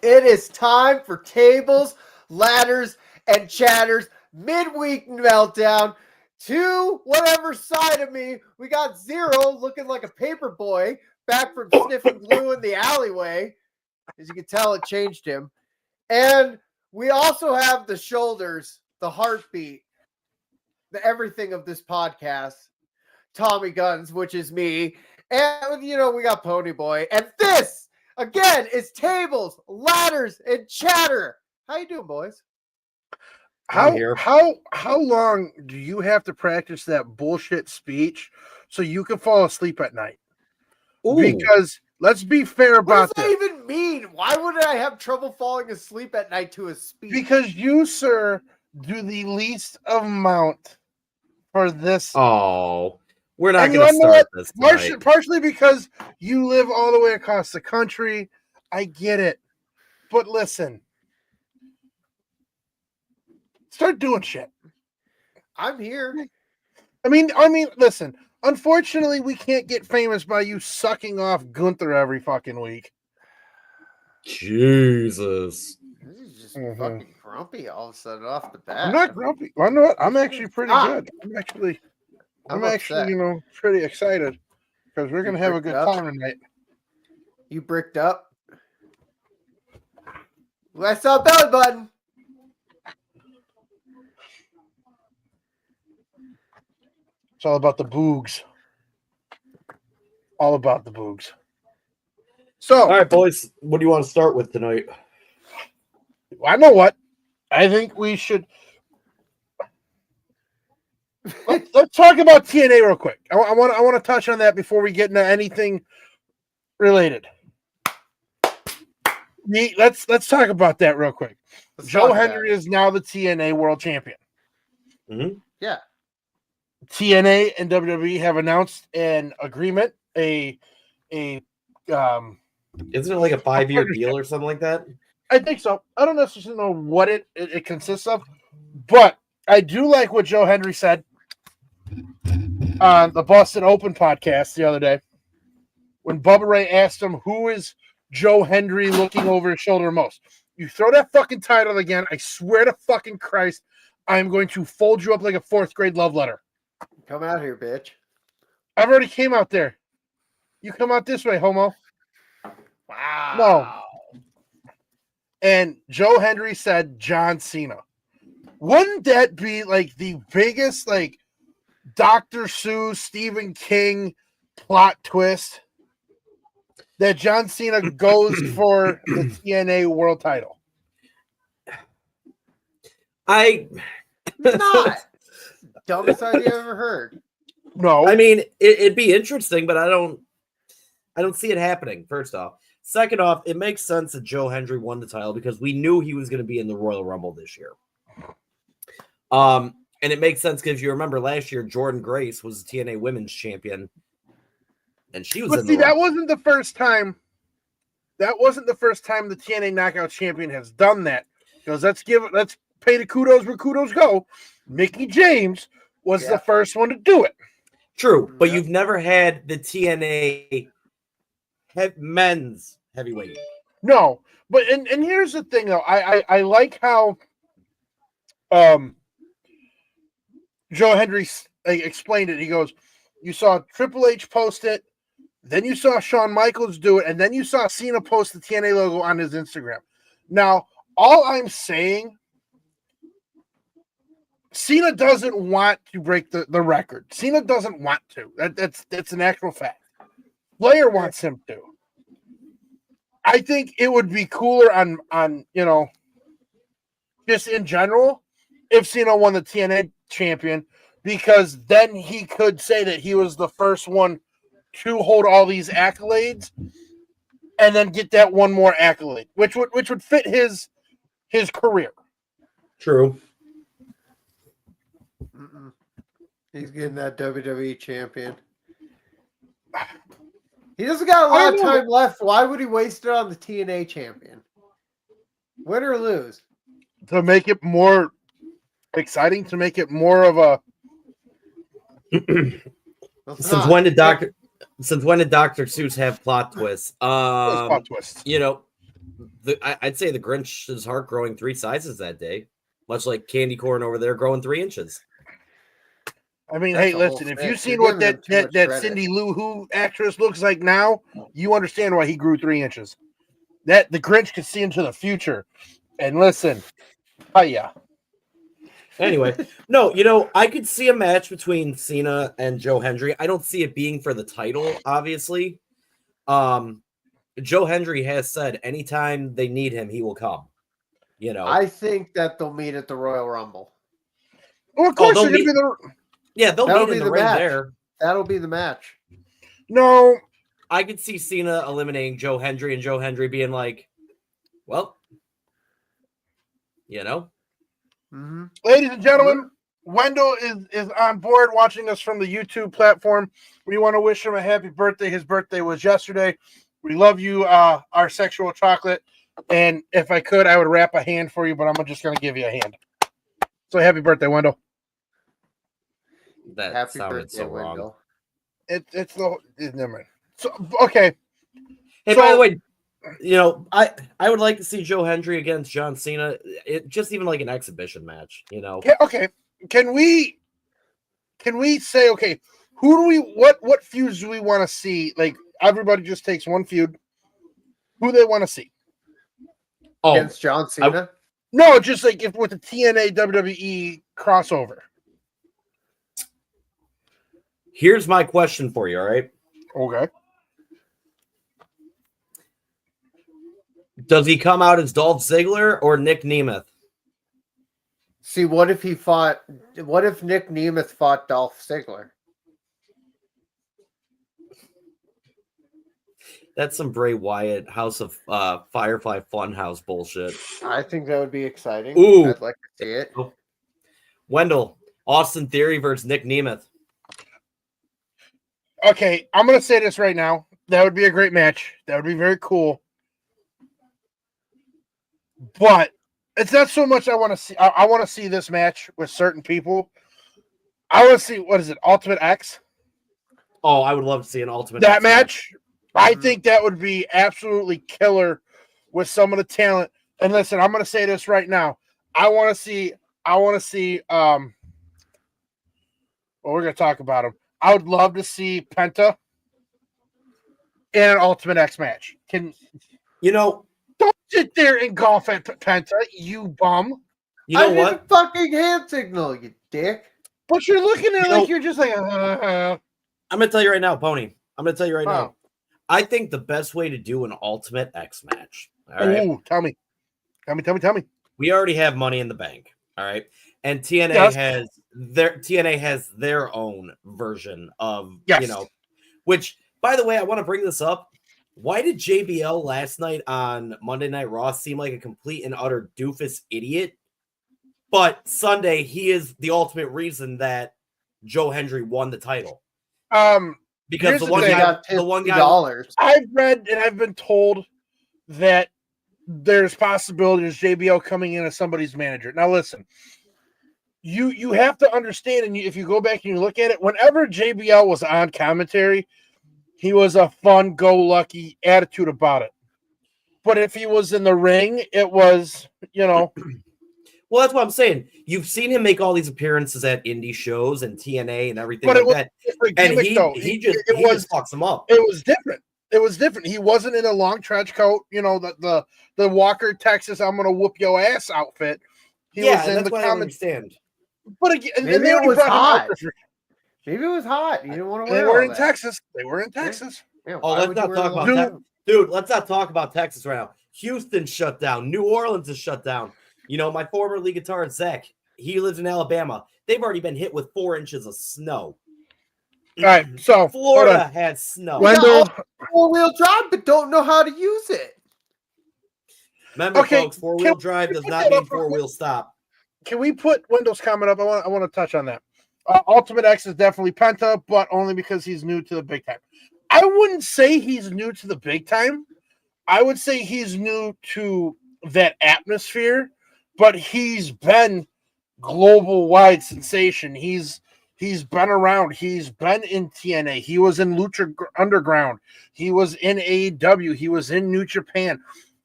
It is time for tables, ladders, and chatters. Midweek meltdown. To whatever side of me, we got Zero looking like a paper boy back from sniffing glue in the alleyway. As you can tell, it changed him. And we also have the shoulders, the heartbeat, the everything of this podcast. Tommy Guns, which is me. And, we got Ponyboy. And this, again, is tables, ladders, and chatter. How you doing, boys? How long do you have to practice that bullshit speech so you can fall asleep at night? Ooh. Because let's be fair about that. What does that even mean? Why would I have trouble falling asleep at night to a speech? Because you, sir, do the least amount for this. Oh, we're not going to start this tonight. Partially because you live all the way across the country. I get it. But listen. Start doing shit. I'm here. I mean, listen. Unfortunately, we can't get famous by you sucking off Gunther every fucking week. Jesus. This is just fucking grumpy all of a sudden off the bat. I'm not grumpy. I know what? I'm actually pretty good. I'm actually, pretty excited because we're gonna have a good time tonight. You bricked up? I saw a belly button. It's all about the boogs. All about the boogs. So, all right, boys, what do you want to start with tonight? I know what. I think we should. Let's talk about TNA real quick. I want to touch on that before we get into anything related. Let's talk about that real quick. Joe Hendry is now the TNA World Champion. Mm-hmm. Yeah. TNA and WWE have announced an agreement. Isn't it like a 5-year deal or something like that? I think so. I don't necessarily know what it consists of, but I do like what Joe Hendry said on the Boston Open podcast the other day when Bubba Ray asked him, who is Joe Hendry looking over his shoulder most? You throw that fucking title again, I swear to fucking Christ, I'm going to fold you up like a 4th grade love letter. Come out here, bitch. I've already came out there. You come out this way, homo. Wow. No. And Joe Hendry said John Cena. Wouldn't that be like the biggest like Dr. Seuss, Stephen King plot twist that John Cena goes for the TNA world title? Not. Dumbest idea I've ever heard. No. I mean, it'd be interesting, but I don't see it happening, first off. Second off, it makes sense that Joe Hendry won the title because we knew he was going to be in the Royal Rumble this year. And it makes sense because you remember last year, Jordan Grace was the TNA Women's Champion. And she was that wasn't the first time. That wasn't the first time the TNA Knockout Champion has done that. Because let's pay the kudos where kudos go. Mickey James was the first one to do it. True, but you've never had the TNA men's heavyweight. No, but and here's the thing though. I like how Joe Hendry explained it. He goes, you saw Triple H post it, then you saw Shawn Michaels do it, and then you saw Cena post the TNA logo on his Instagram. Now, all I'm saying, Cena doesn't want to break the record. Cena doesn't want to. That's an actual fact. Flair wants him to. I think it would be cooler on just in general if Cena won the TNA champion, because then he could say that he was the first one to hold all these accolades and then get that one more accolade, which would fit his career. True. He's getting that WWE champion. He doesn't got a lot of time left. Why would he waste it on the TNA champion? Win or lose? To make it more exciting, to make it more of a. Since when did Dr. Seuss have plot twists? Plot twists. I'd say the Grinch's heart growing 3 sizes that day, much like candy corn over there growing 3 inches. I mean, That's hey, a whole listen, if thing. you've seen You're what giving him too much that credit. Cindy Lou Who actress looks like now, you understand why he grew 3 inches. That the Grinch could see into the future. And listen, yeah. Anyway, no, I could see a match between Cena and Joe Hendry. I don't see it being for the title, obviously. Joe Hendry has said anytime they need him, he will come. I think that they'll meet at the Royal Rumble. Well, of course, they'll they're going to be they'll That'll meet in be the the ring match. there. That'll be the match. No. I could see Cena eliminating Joe Hendry and Joe Hendry being like, well, Mm-hmm. Ladies and gentlemen, Wendell is on board watching us from the YouTube platform. We want to wish him a happy birthday. His birthday was yesterday. We love you, our sexual chocolate. And if I could, I would wrap a hand for you, but I'm just going to give you a hand. So happy birthday, Wendell. That Happy sounded birthday, so wrong. Wendell. It's never mind. So okay. Hey, So, by the way, I would like to see Joe Hendry against John Cena. It just even like an exhibition match, Okay. Can we say, okay, what feuds do we want to see? Like everybody just takes one feud. Who they want to see? Against John Cena? No, just like if with the TNA WWE crossover. Here's my question for you, all right? Okay. Does he come out as Dolph Ziggler or Nick Nemeth? See, what if Nick Nemeth fought Dolph Ziggler? That's some Bray Wyatt House of Firefly Funhouse bullshit. I think that would be exciting. Ooh. I'd like to see it. Wendell, Austin Theory versus Nick Nemeth. Okay, I'm going to say this right now. That would be a great match. That would be very cool. But it's not so much I want to see. I want to see this match with certain people. I want to see, what is it, Ultimate X? Oh, I would love to see an Ultimate That X match. I think that would be absolutely killer with some of the talent. And listen, I'm going to say this right now. I want to see, well, we're going to talk about him. I would love to see Penta in an Ultimate X match. Don't sit there and golf at Penta, you bum. You know I what? did a fucking hand signal, you dick. But you're looking at it like you're just like, I'm going to tell you right now, Pony. I'm going to tell you right now. I think the best way to do an Ultimate X match. All right. Ooh, tell me. We already have Money in the Bank. All right. And TNA has their own version of, which, by the way, I want to bring this up. Why did JBL last night on Monday Night Raw seem like a complete and utter doofus idiot? But Sunday, he is the ultimate reason that Joe Hendry won the title. Because the one guy I've read and I've been told that there's possibilities JBL coming in as somebody's manager. Now listen, you have to understand, and if you go back and you look at it, whenever JBL was on commentary, he was a fun-go-lucky attitude about it. But if he was in the ring, it was, Well, that's what I'm saying. You've seen him make all these appearances at indie shows and TNA and everything like that. And he just fucks them up. It was different. He wasn't in a long trench coat, the Walker, Texas, I'm going to whoop your ass outfit. He was in that's what I don't understand. But again, maybe it was hot. Maybe it was hot. You didn't want to wear They were in Texas. Yeah, let's not talk about Texas. Dude, let's not talk about Texas right now. Houston shut down. New Orleans is shut down. My former lead guitarist, Zach, he lives in Alabama. They've already been hit with 4 inches of snow. All right, so Florida had snow. Wendell, 4-wheel drive, but don't know how to use it. Remember, folks, 4-wheel drive does not mean 4-wheel stop. Can we put Wendell's comment up? I want to touch on that. Ultimate X is definitely Penta, but only because he's new to the big time. I wouldn't say he's new to the big time. I would say he's new to that atmosphere, but he's been global wide sensation. He's been around. He's been in TNA. He was in Lucha Underground. He was in AEW. He was in New Japan.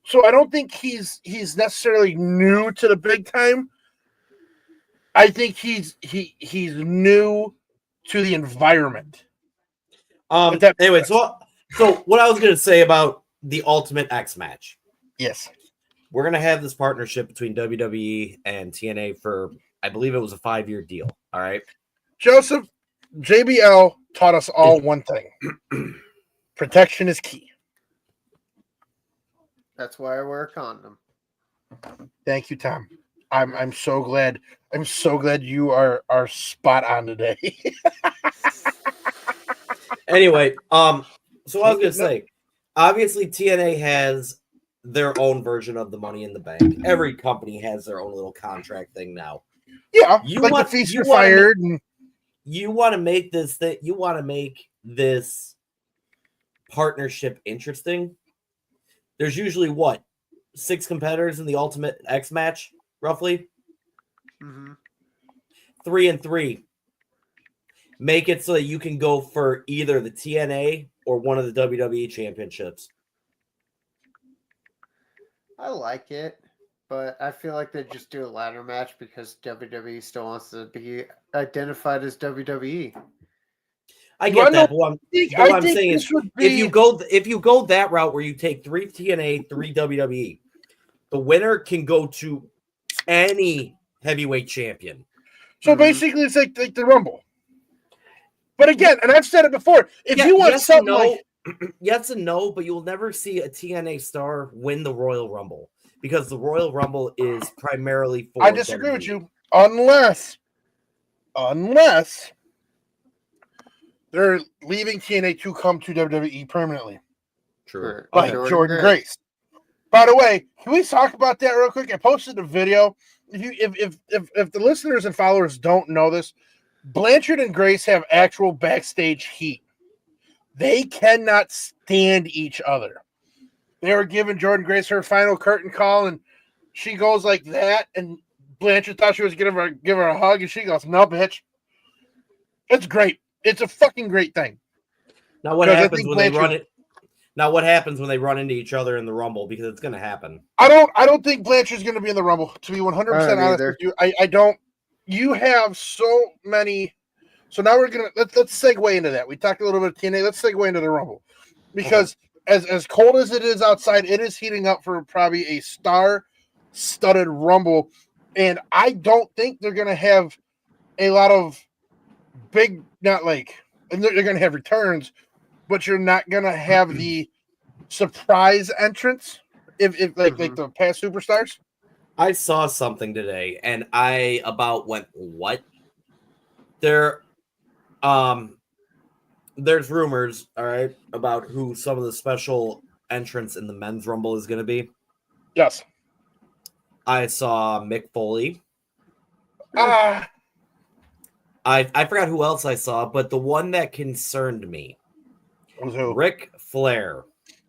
So I don't think he's necessarily new to the big time. I think he's new to the environment. Anyway, so what I was gonna say about the Ultimate X match. Yes. We're gonna have this partnership between WWE and TNA for, I believe it was a 5-year deal. All right. Joseph, JBL taught us all one thing. Protection is key. That's why I wear a condom. Thank you, Tom. I'm so glad. I'm so glad you are spot on today. Anyway, so I was gonna say, obviously TNA has their own version of the Money in the Bank. Every company has their own little contract thing now. Yeah, the Feast or Fired. You want to make this thing. You want to make this partnership interesting. There's usually 6 competitors in the Ultimate X match, roughly. 3 and 3. Make it so that you can go for either the TNA or one of the WWE championships. I like it, but I feel like they just do a ladder match because WWE still wants to be identified as WWE. I get that, but what I'm saying is, if you go that route where you take 3 TNA, 3 WWE, the winner can go to any heavyweight champion. So basically, it's like the Rumble. But again, and I've said it before, if you want something like... Yes and no, but you'll never see a TNA star win the Royal Rumble because the Royal Rumble is primarily for I disagree with you. Unless they're leaving TNA to come to WWE permanently. True. Like Jordan Grace. By the way, can we talk about that real quick? I posted a video. If the listeners and followers don't know this, Blanchard and Grace have actual backstage heat. They cannot stand each other. They were giving Jordan Grace her final curtain call, and she goes like that, and Blanchard thought she was going to give her a hug, and she goes, "No, bitch." It's great. It's a fucking great thing. Now, what happens when they run it? Now, what happens when they run into each other in the Rumble? Because it's going to happen. I don't think Blanchard's going to be in the Rumble. To be 100% honest with you, I don't. You have so many. So now we're gonna let's segue into that. We talked a little bit of TNA. Let's segue into the Rumble, because as cold as it is outside, it is heating up for probably a star-studded Rumble, and I don't think they're gonna have a lot of big, not like, and they're gonna have returns, but you're not gonna have the surprise entrance if like the past superstars. I saw something today, and I about went, what? There's rumors, all right, about who some of the special entrants in the men's Rumble is going to be. Yes. I saw Mick Foley. I forgot who else I saw, but the one that concerned me was who? Ric Flair.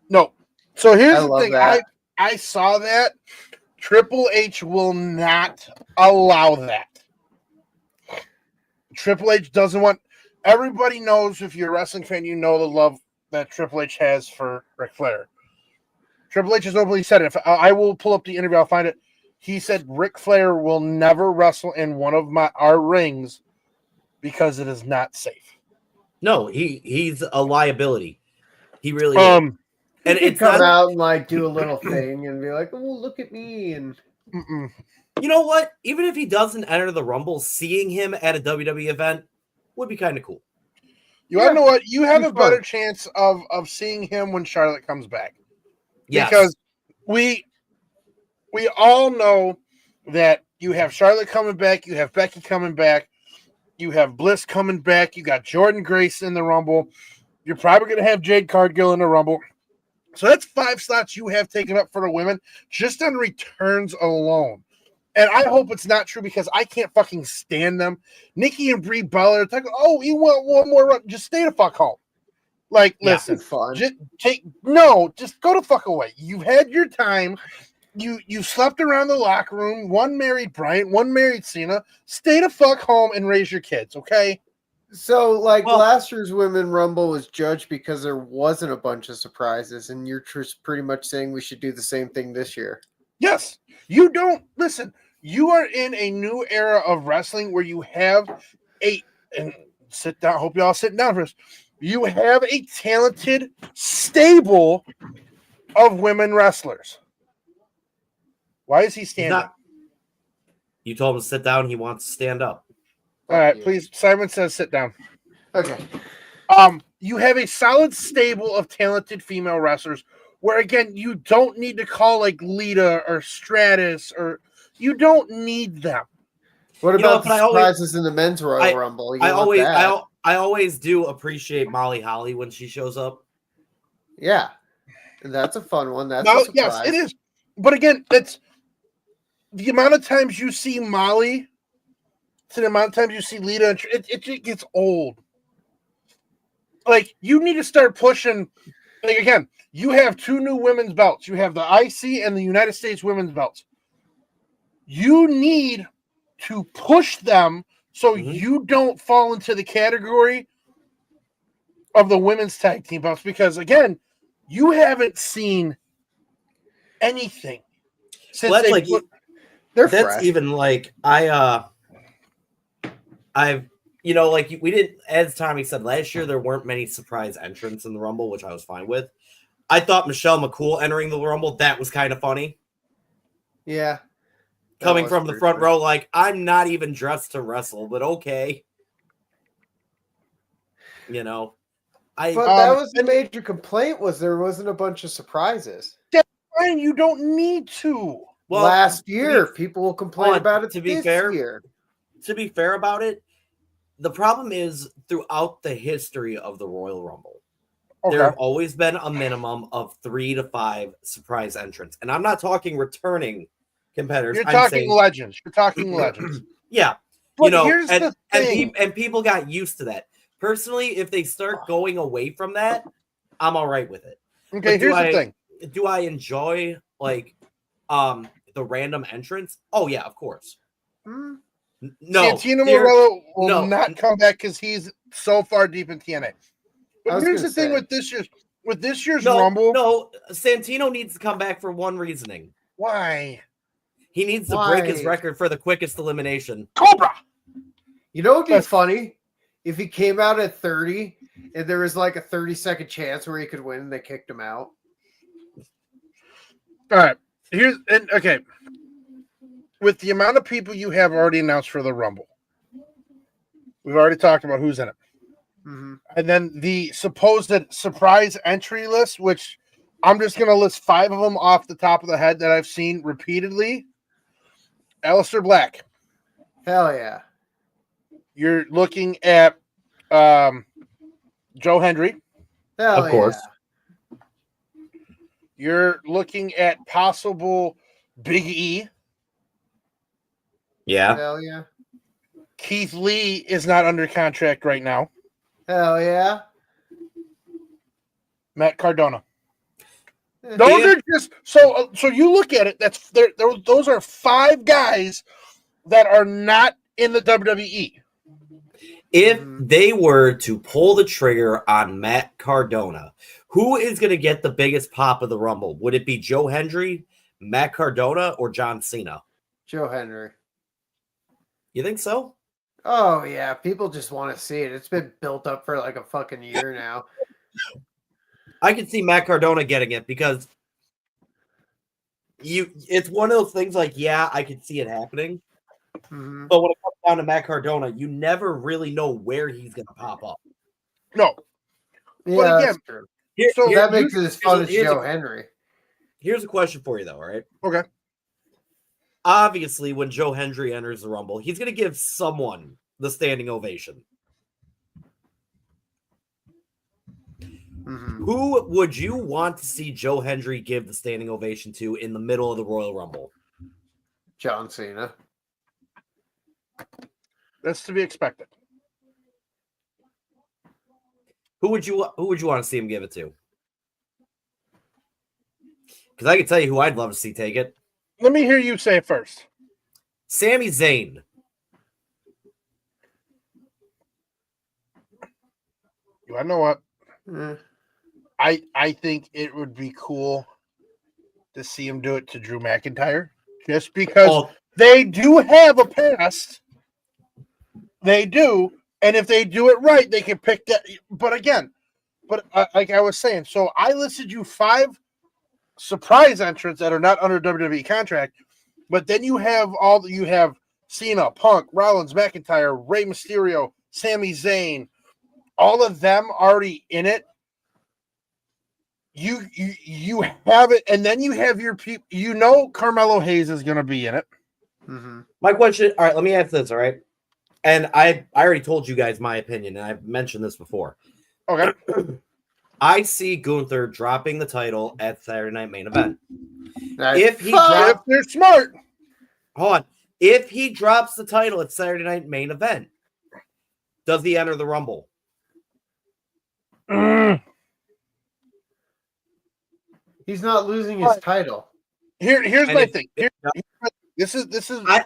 No. So here's the thing. I saw that. Triple H will not allow that. Triple H doesn't want... Everybody knows, if you're a wrestling fan, you know the love that Triple H has for Ric Flair. Triple H has openly said it. If I will pull up the interview, I'll find it. He said Ric Flair will never wrestle in one of our rings because it is not safe. No, he's a liability. He really is. And it's come out and like do a little thing and be like, "Oh, look at me!" And you know what? Even if he doesn't enter the Rumble, seeing him at a WWE event would be kind of cool. You want to know what? You have a better chance of seeing him when Charlotte comes back. Yes. Because we all know that you have Charlotte coming back, you have Becky coming back, you have Bliss coming back, you got Jordan Grace in the Rumble. You're probably going to have Jade Cargill in the Rumble. So that's 5 slots you have taken up for the women just on returns alone. And I hope it's not true because I can't fucking stand them. Nikki and Brie Bella are talking, "Oh, you want one more run? Just stay the fuck home." Like, listen, just go the fuck away. You've had your time. You slept around the locker room. One married Bryant, one married Cena. Stay the fuck home and raise your kids, okay? So, like, Well- last year's Women Rumble was judged because there wasn't a bunch of surprises, and you're just pretty much saying we should do the same thing this year. Yes. You don't listen. You are in a new era of wrestling where you have and sit down. Hope you all sitting down for this. You have a talented stable of women wrestlers. Why is he He's standing? not. You told him to sit down. He wants to stand up. All right, you. please. Simon says sit down. Okay. You have a solid stable of talented female wrestlers where, again, you don't need to call like Lita or Stratus, or you don't need them. What You know about what, the but I always- surprises in the men's Royal Rumble? You I want always, that. I always do appreciate Molly Holly when she shows up. Yeah. And that's a fun one. That's Now, a surprise. yes, it is. But again, it's the amount of times you see Molly to the amount of times you see Lita, it gets old. Like, you need to start pushing. Like, again, you have 2 new women's belts. You have the IC and the United States women's belts. You need to push them so you don't fall into the category of the women's tag team belts, because, again, you haven't seen anything since Well, that's they like They're that's fresh. even like I've like we didn't, as Tommy said last year, there weren't many surprise entrants in the Rumble, which I was fine with. I thought Michelle McCool entering the Rumble, that was kind of funny. Yeah. Coming was from the pretty front funny. row, like, I'm not even dressed to wrestle, but okay. You know, But that was the major complaint, was there wasn't a bunch of surprises. Fine, you don't need to. well, Last year, people will complain about it to be this fair, year. To be fair about it, the problem is throughout the history of the Royal Rumble, there have always been a minimum of 3 to 5 surprise entrants. And I'm not talking returning competitors. You're I'm talking saying, legends. You're talking legends. yeah. But here's the thing. And people got used to that. Personally, if they start going away from that, I'm all right with it. Okay, But here's the thing. Do I enjoy like the random entrants? Oh yeah, of course. No, Santino Marella will not come back because he's so far deep in TNA. But here's the thing with this year's Rumble. No, Santino needs to come back for one reasoning. Why? He needs to break his record for the quickest elimination. Cobra. You know what would be funny? If he came out at 30 and there was like a 30-second chance where he could win and they kicked him out. All right. Okay. With the amount of people you have already announced for the Rumble, we've already talked about who's in it. Mm-hmm. And then the supposed surprise entry list, which I'm just going to list 5 of them off the top of the head that I've seen repeatedly. Aleister Black. Hell yeah. You're looking at Joe Hendry. Hell of course. Yeah. You're looking at possible Big E. Yeah. Hell yeah. Keith Lee is not under contract right now. Hell yeah. Matt Cardona. Those are just so you look at it. Those are 5 guys that are not in the WWE. If they were to pull the trigger on Matt Cardona, who is going to get the biggest pop of the Rumble? Would it be Joe Hendry, Matt Cardona, or John Cena? Joe Hendry. You think so? Oh, yeah. People just want to see it. It's been built up for like a fucking year now. I can see Matt Cardona getting it because it's one of those things like, yeah, I could see it happening. Mm-hmm. But when it comes down to Matt Cardona, you never really know where he's going to pop up. No. Yeah, but again, that's true. So that makes it as fun as Joe Hendry. Here's a question for you, though, all right? Okay. Obviously, when Joe Hendry enters the Rumble, he's going to give someone the standing ovation. Mm-hmm. Who would you want to see Joe Hendry give the standing ovation to in the middle of the Royal Rumble? John Cena. That's to be expected. Who would you want to see him give it to? Because I can tell you who I'd love to see take it. Let me hear you say it first. Sami Zayn. You want to know what? Eh. I think it would be cool to see him do it to Drew McIntyre, just because they do have a past. They do, and if they do it right, they can pick that. But again, like I was saying, so I listed you 5 surprise entrants that are not under WWE contract, but then you have Cena, Punk, Rollins, McIntyre, Rey Mysterio, Sami Zayn, all of them already in it. You have it, and then you have your people. You know Carmelo Hayes is going to be in it. Mm-hmm. My question. All right, let me ask this. All right, and I already told you guys my opinion, and I've mentioned this before. Okay. I see Gunther dropping the title at Saturday Night Main Event. If If they're smart, hold on. If he drops the title at Saturday Night Main Event, does he enter the Rumble? he's not losing his title. Here's my thing. This is. I'm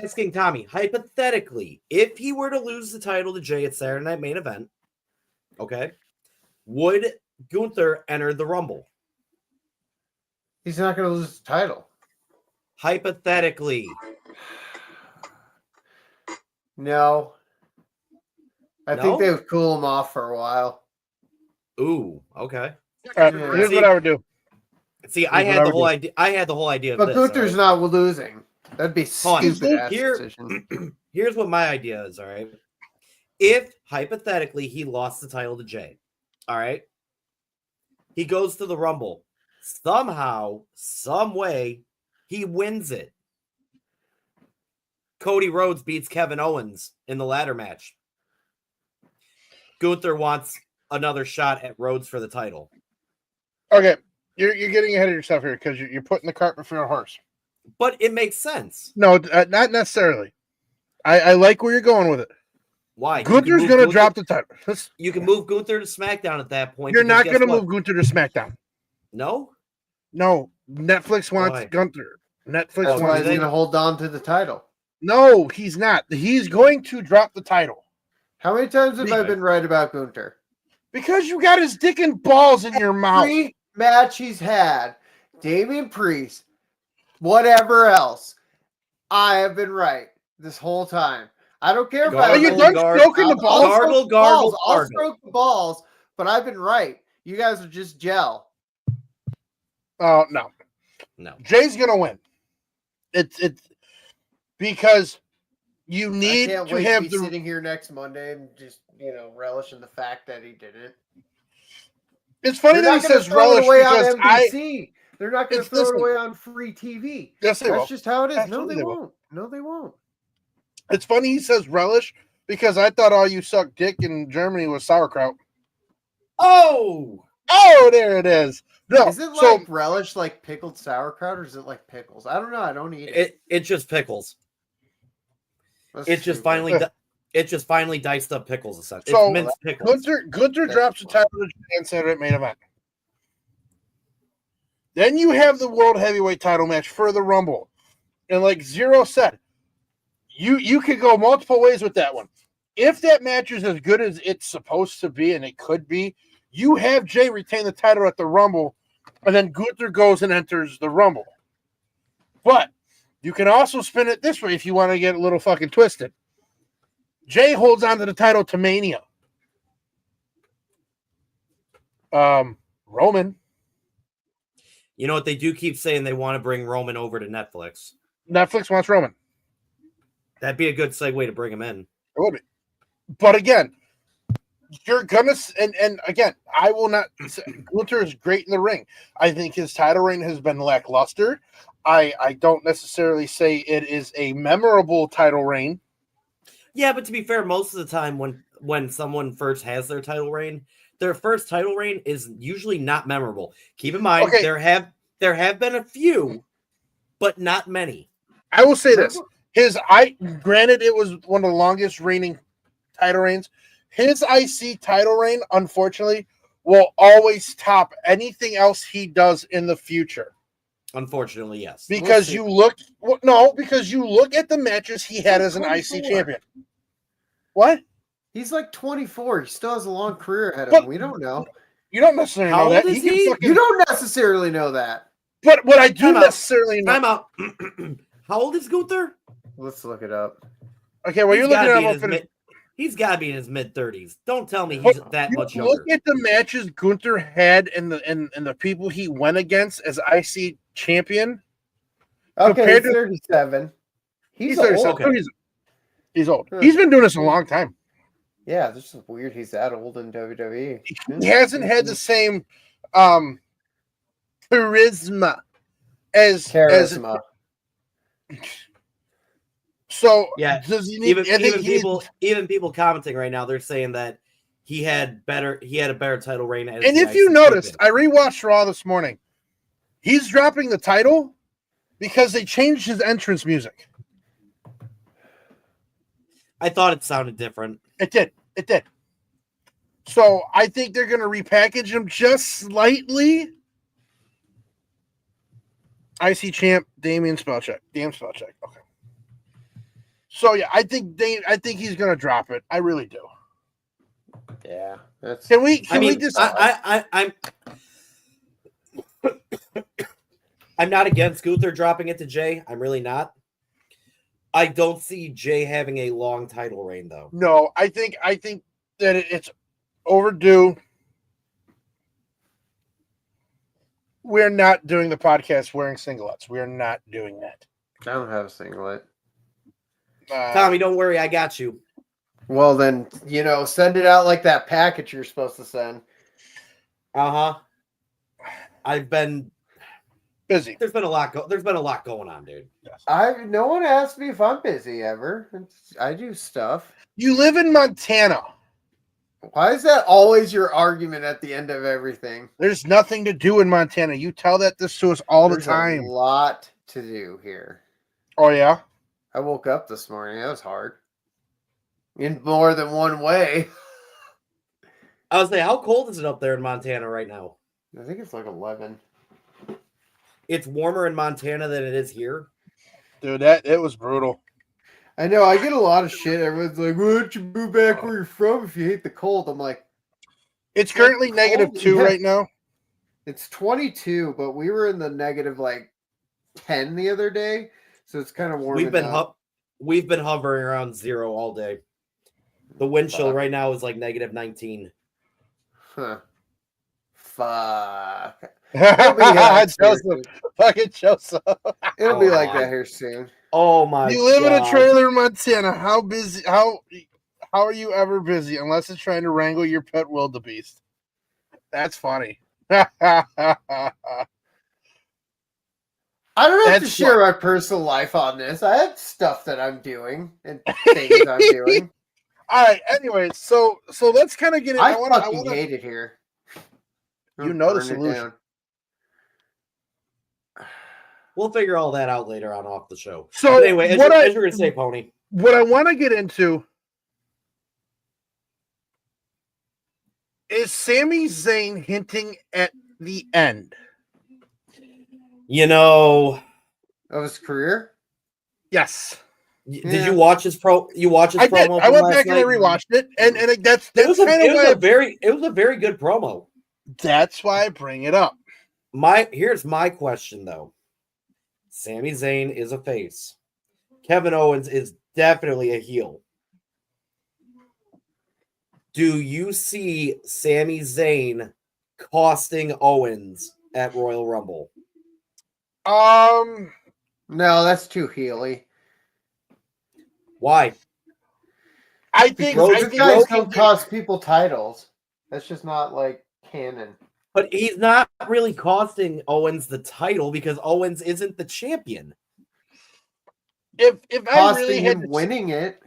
asking Tommy, hypothetically, if he were to lose the title to Jay at Saturday Night Main Event, okay, would Gunther enter the Rumble? He's not going to lose the title. Hypothetically. No. I No? think they would cool him off for a while. Ooh, okay. Here's what I would do. See, I had the whole idea. I had the whole idea of but this. Gunther's not losing. That'd be stupid ass Here, decision. here's what my idea is, all right? If, hypothetically, he lost the title to Jay, all right? He goes to the Rumble. Somehow, some way, he wins it. Cody Rhodes beats Kevin Owens in the ladder match. Gunther wants another shot at Rhodes for the title. Okay, you're getting ahead of yourself here because you're putting the cart before the horse. But it makes sense. No, not necessarily. I like where you're going with it. Why? Gunther's going to drop the title. You can move Gunther to SmackDown at that point. You're not going to move Gunther to SmackDown. No? No. Netflix wants Gunther. Netflix That's why wants he's going to hold on to the title. No, he's not. He's going to drop the title. How many times have I been right about Gunther? Because you got his dick and balls in your mouth. Every match he's had, Damian Priest, whatever else, I have been right this whole time. I don't care if Are you done stroking the balls? I'll stroke the balls, but I've been right. You guys are just gel. Oh, no. Jay's going to win. It's because you need to wait have to be sitting here next Monday and just, relish in the fact that he did it. It's funny that he says relish because they're not going to throw it away on free TV. Yes, they will. That's just how it is. Absolutely No, they won't. No, they won't. It's funny he says relish because I thought all you suck dick in Germany was sauerkraut. Oh, there it is. No, is it like relish, like pickled sauerkraut, or is it like pickles? I don't know. I don't eat it. It's just pickles. It's just finally diced up pickles. Essentially, so it's minced pickles. Gunther drops the title and Saturday Night Main Event. Then you have the World Heavyweight title match for the Rumble, and like Zero said, you could go multiple ways with that one. If that match is as good as it's supposed to be, and it could be, you have Jay retain the title at the Rumble, and then Gunther goes and enters the Rumble. But you can also spin it this way if you want to get a little fucking twisted. Jay holds on to the title to Mania. Roman. You know what? They do keep saying they want to bring Roman over to Netflix. Netflix wants Roman. That'd be a good segue to bring him in. It would be. But again, you're gonna and again, I will not say Gunther is great in the ring. I think his title reign has been lackluster. I don't necessarily say it is a memorable title reign. Yeah, but to be fair, most of the time when someone first has their title reign, their first title reign is usually not memorable. Keep in mind, there have been a few, but not many. I will say this. Granted, it was one of the longest reigning title reigns. His IC title reign, unfortunately, will always top anything else he does in the future. Unfortunately, yes. Because you look at the matches he had as an IC champion. What? He's like 24. He still has a long career ahead of But- him. We don't know. You don't necessarily How know that. old is can he? fucking- You don't necessarily know that. But what I do Time out. necessarily know. Time out. How old is Gunther? Let's look it up. Okay, well, you're looking at him. He's got to be in his mid-30s. Don't tell me he's that much younger. Look at the matches Gunther had and the people he went against as IC champion. Okay, Compared he's to- 37. He's 37. old. Okay. He's old. Huh. He's been doing this a long time. Yeah, this is weird. He's that old in WWE. He hasn't had the same charisma as charisma. So Yeah, does he need? even people commenting right now, they're saying that he had a better title reign. As And the if you IC noticed, champion. I rewatched Raw this morning. He's dropping the title because they changed his entrance music. I thought it sounded different. It did. So I think they're going to repackage him just slightly. IC champ, Damien Spellcheck. Damn Spellcheck. Okay. So yeah, I think he's going to drop it. I really do. Yeah, that's. Can we I'm not against Gunther dropping it to Jay. I'm really not. I don't see Jay having a long title reign though. No, I think that it's overdue. We're not doing the podcast wearing singlets. We're not doing that. I don't have a singlet. Tommy, don't worry, I got you. Well, then, send it out like that package you're supposed to send. I've been busy. There's been a lot going on, dude. Yes. No one asked me if I'm busy ever. I do stuff. You live in Montana. Why is that always your argument at the end of everything? There's nothing to do in Montana. You tell this to us all There's the time. a lot to do here. Oh yeah. I woke up this morning. That was hard. In more than one way. I was saying, how cold is it up there in Montana right now? I think it's like 11. It's warmer in Montana than it is here. Dude, it was brutal. I know. I get a lot of shit. Everyone's like, why don't you move back where you're from if you hate the cold? I'm like, It's currently -2 right now. It's 22, but we were in the negative 10 the other day. So it's kind of warm. We've been hovering around 0 all day. The wind chill right now is like -19. Huh. Fuck. Joseph. Fucking Joseph. It'll be like that here soon. Oh my! You live in a God. trailer in Montana. How busy? How are you ever busy? Unless it's trying to wrangle your pet wildebeest. That's funny. I don't have to share my personal life on this. I have stuff that I'm doing and things I'm doing. All right. Anyway, so let's kind of get in. I wanna hate it here. You know the Burn it solution. down. We'll figure all that out later on off the show. So But anyway, as you're gonna say, Pony. What I want to get into is Sami Zayn hinting at the end. Of his career? Yes. Did you watch his You watch his I did. promo? I went from back last and I night? rewatched it, and that's It was kind of why it was a very good promo. that's why I bring it up. Here's my question though. Sami Zayn is a face. Kevin Owens is definitely a heel. Do you see Sami Zayn costing Owens at Royal Rumble? No, that's too heely. Why? I think Those guys don't cost people titles. That's just not canon. But he's not really costing Owens the title because Owens isn't the champion. if I Costing really had him to, winning it.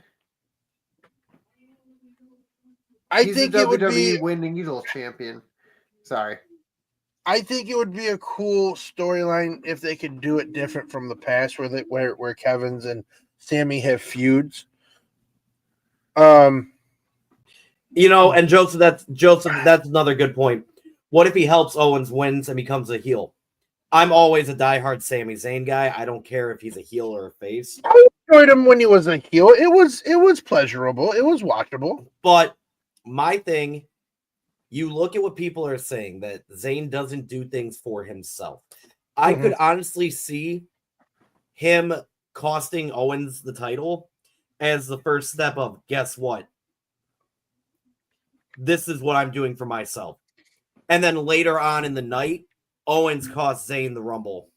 I He's think a it would WWE be. winning needle champion. Sorry. I think it would be a cool storyline if they could do it different from the past, where Kevin's and Sammy have feuds. And Joseph, that's another good point. What if he helps Owens wins and becomes a heel? I'm always a diehard Sami Zayn guy. I don't care if he's a heel or a face. enjoyed him when he was a heel. It was pleasurable. It was watchable. But my thing, you look at what people are saying, that Zayn doesn't do things for himself. I could honestly see him costing Owens the title as the first step of, guess what? This is what I'm doing for myself. And then later on in the night, Owens cost Zayn the Rumble.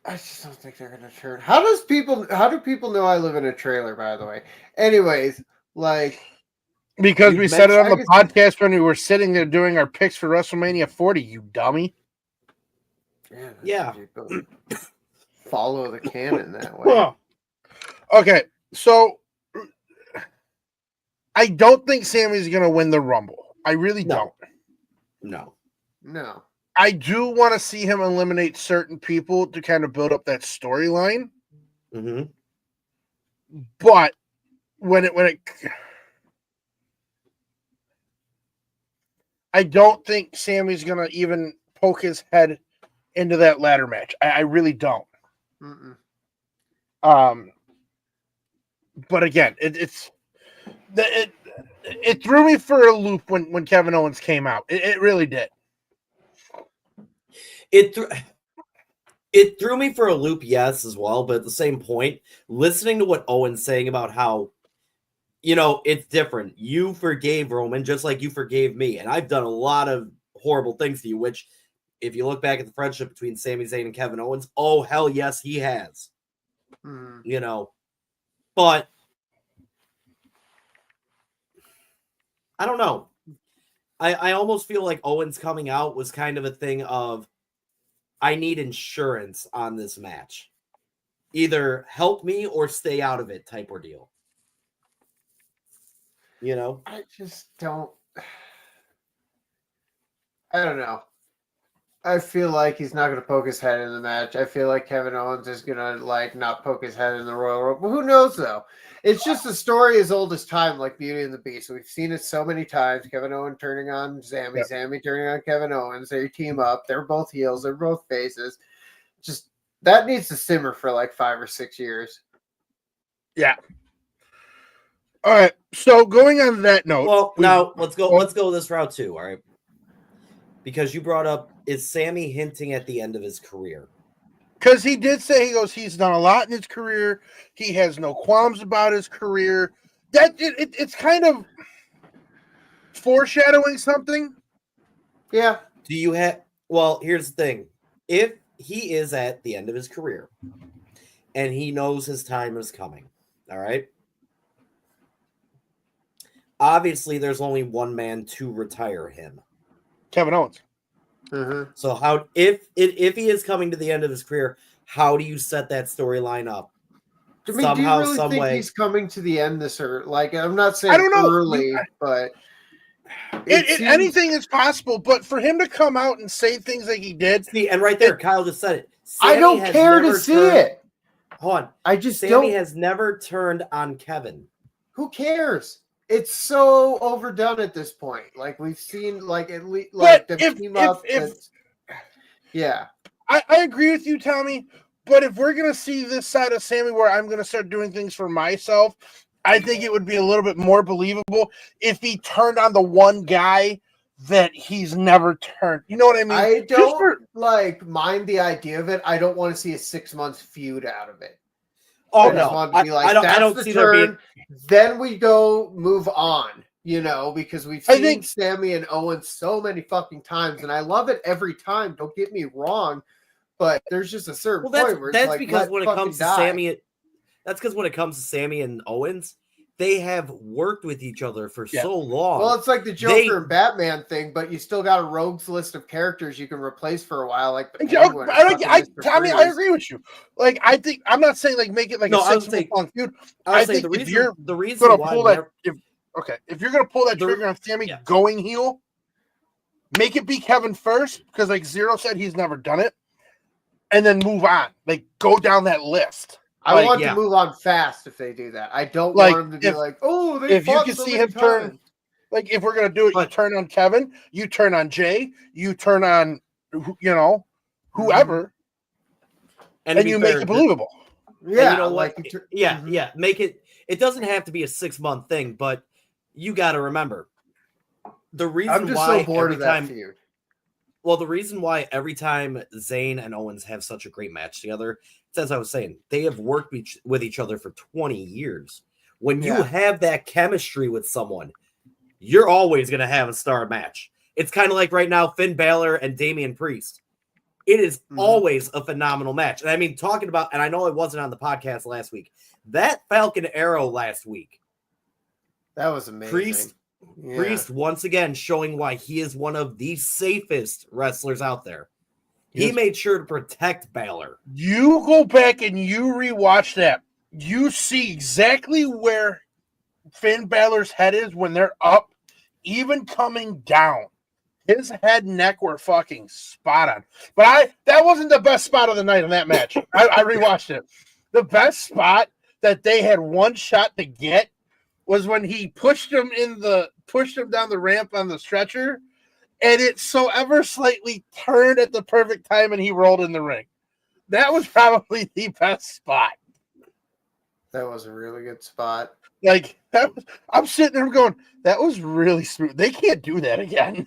I just don't think they're gonna turn. How do people know I live in a trailer, by the way? Anyways, like, Because we said it on the guess- podcast when we were sitting there doing our picks for WrestleMania 40, you dummy. Yeah. Follow the canon that way. Okay, so I don't think Sammy's going to win the Rumble. I really don't. No. I do want to see him eliminate certain people to kind of build up that storyline. Mm-hmm. But when it I don't think Sammy's going to even poke his head into that ladder match. I really don't. Mm-mm. But again, it threw me for a loop when Kevin Owens came out. It really did. It threw me for a loop, yes, as well. But at the same point, listening to what Owen's saying about how, it's different. You forgave Roman just like you forgave me. And I've done a lot of horrible things to you, which if you look back at the friendship between Sami Zayn and Kevin Owens, oh, hell yes, he has. But I don't know. I almost feel like Owens coming out was kind of a thing of, I need insurance on this match. Either help me or stay out of it type ordeal. I just don't. I don't know. I feel like he's not going to poke his head in the match. I feel like Kevin Owens is going to not poke his head in the Royal Rumble. Who knows though? It's just a story as old as time, like Beauty and the Beast. We've seen it so many times. Kevin Owens turning on Sami, Sami turning on Kevin Owens. They team up. They're both heels. They're both faces. Just that needs to simmer for like 5 or 6 years. Yeah. All right. So going on that note. Well, now let's go this route too. All right. Because you brought up, is Sami hinting at the end of his career? Because he did say, he's done a lot in his career. He has no qualms about his career. It's kind of foreshadowing something. Yeah. Do you have? Well, here's the thing: if he is at the end of his career, and he knows his time is coming, all right. Obviously, there's only one man to retire him. Kevin Owens. So how if he is coming to the end of his career, how do you set that storyline up? I mean, do you really think he's coming to the end this or I'm not saying early, but anything is possible. But for him to come out and say things like he did, see, and right there, Kyle just said it. I don't care to see it. Hold on, I just Sami has never turned on Kevin. Who cares? It's so overdone at this point. Like we've seen, at least team up. Yeah, I agree with you, Tommy. But if we're gonna see this side of Sami, where I'm gonna start doing things for myself, I think it would be a little bit more believable if he turned on the one guy that he's never turned. You know what I mean? I don't mind the idea of it. I don't want to see a 6-month feud out of it. Oh I just want to be I don't see turn. Then we move on, because we've seen Sami and Owens so many fucking times, and I love it every time. Don't get me wrong, but there's just a certain point where that's because when it comes to Sami, that's because when it comes to Sami and Owens, they have worked with each other for so long. Well, it's like the Joker and Batman thing, but you still got a rogues list of characters you can replace for a while, like the Penguin. Tommy, I agree with you. I think I'm not saying make it a 6-month feud. I think the reason gonna pull that. If you're gonna pull that trigger on Sami going heel, make it be Kevin first because, like Zero said, he's never done it, and then move on. Go down that list. I want to move on fast if they do that. I don't want them to be if you can see him turn, if we're gonna do it, you turn on Kevin, you turn on Jay, you turn on, whoever. and you make it believable. Yeah, you know like what? Yeah. Make it. It doesn't have to be a 6-month thing, but you got to remember the reason I'm just why so bored every of that time. feud. Well, the reason why every time Zayn and Owens have such a great match together, it's as I was saying, they have worked with each other for 20 years. When you have that chemistry with someone, you're always going to have a star match. It's kind of like right now, Finn Balor and Damian Priest. It is always a phenomenal match. And I mean, talking about, and I know it wasn't on the podcast last week, that Falcon Arrow last week. That was amazing. Priest once again showing why he is one of the safest wrestlers out there. He made sure to protect Balor. You go back and you rewatch that. You see exactly where Finn Balor's head is when they're up, even coming down. His head and neck were fucking spot on. But that wasn't the best spot of the night in that match. I rewatched it. The best spot that they had one shot to get was when he pushed him down the ramp on the stretcher, and it so ever slightly turned at the perfect time, and he rolled in the ring. That was probably the best spot. That was a really good spot. Like I'm sitting there going, that was really smooth. They can't do that again.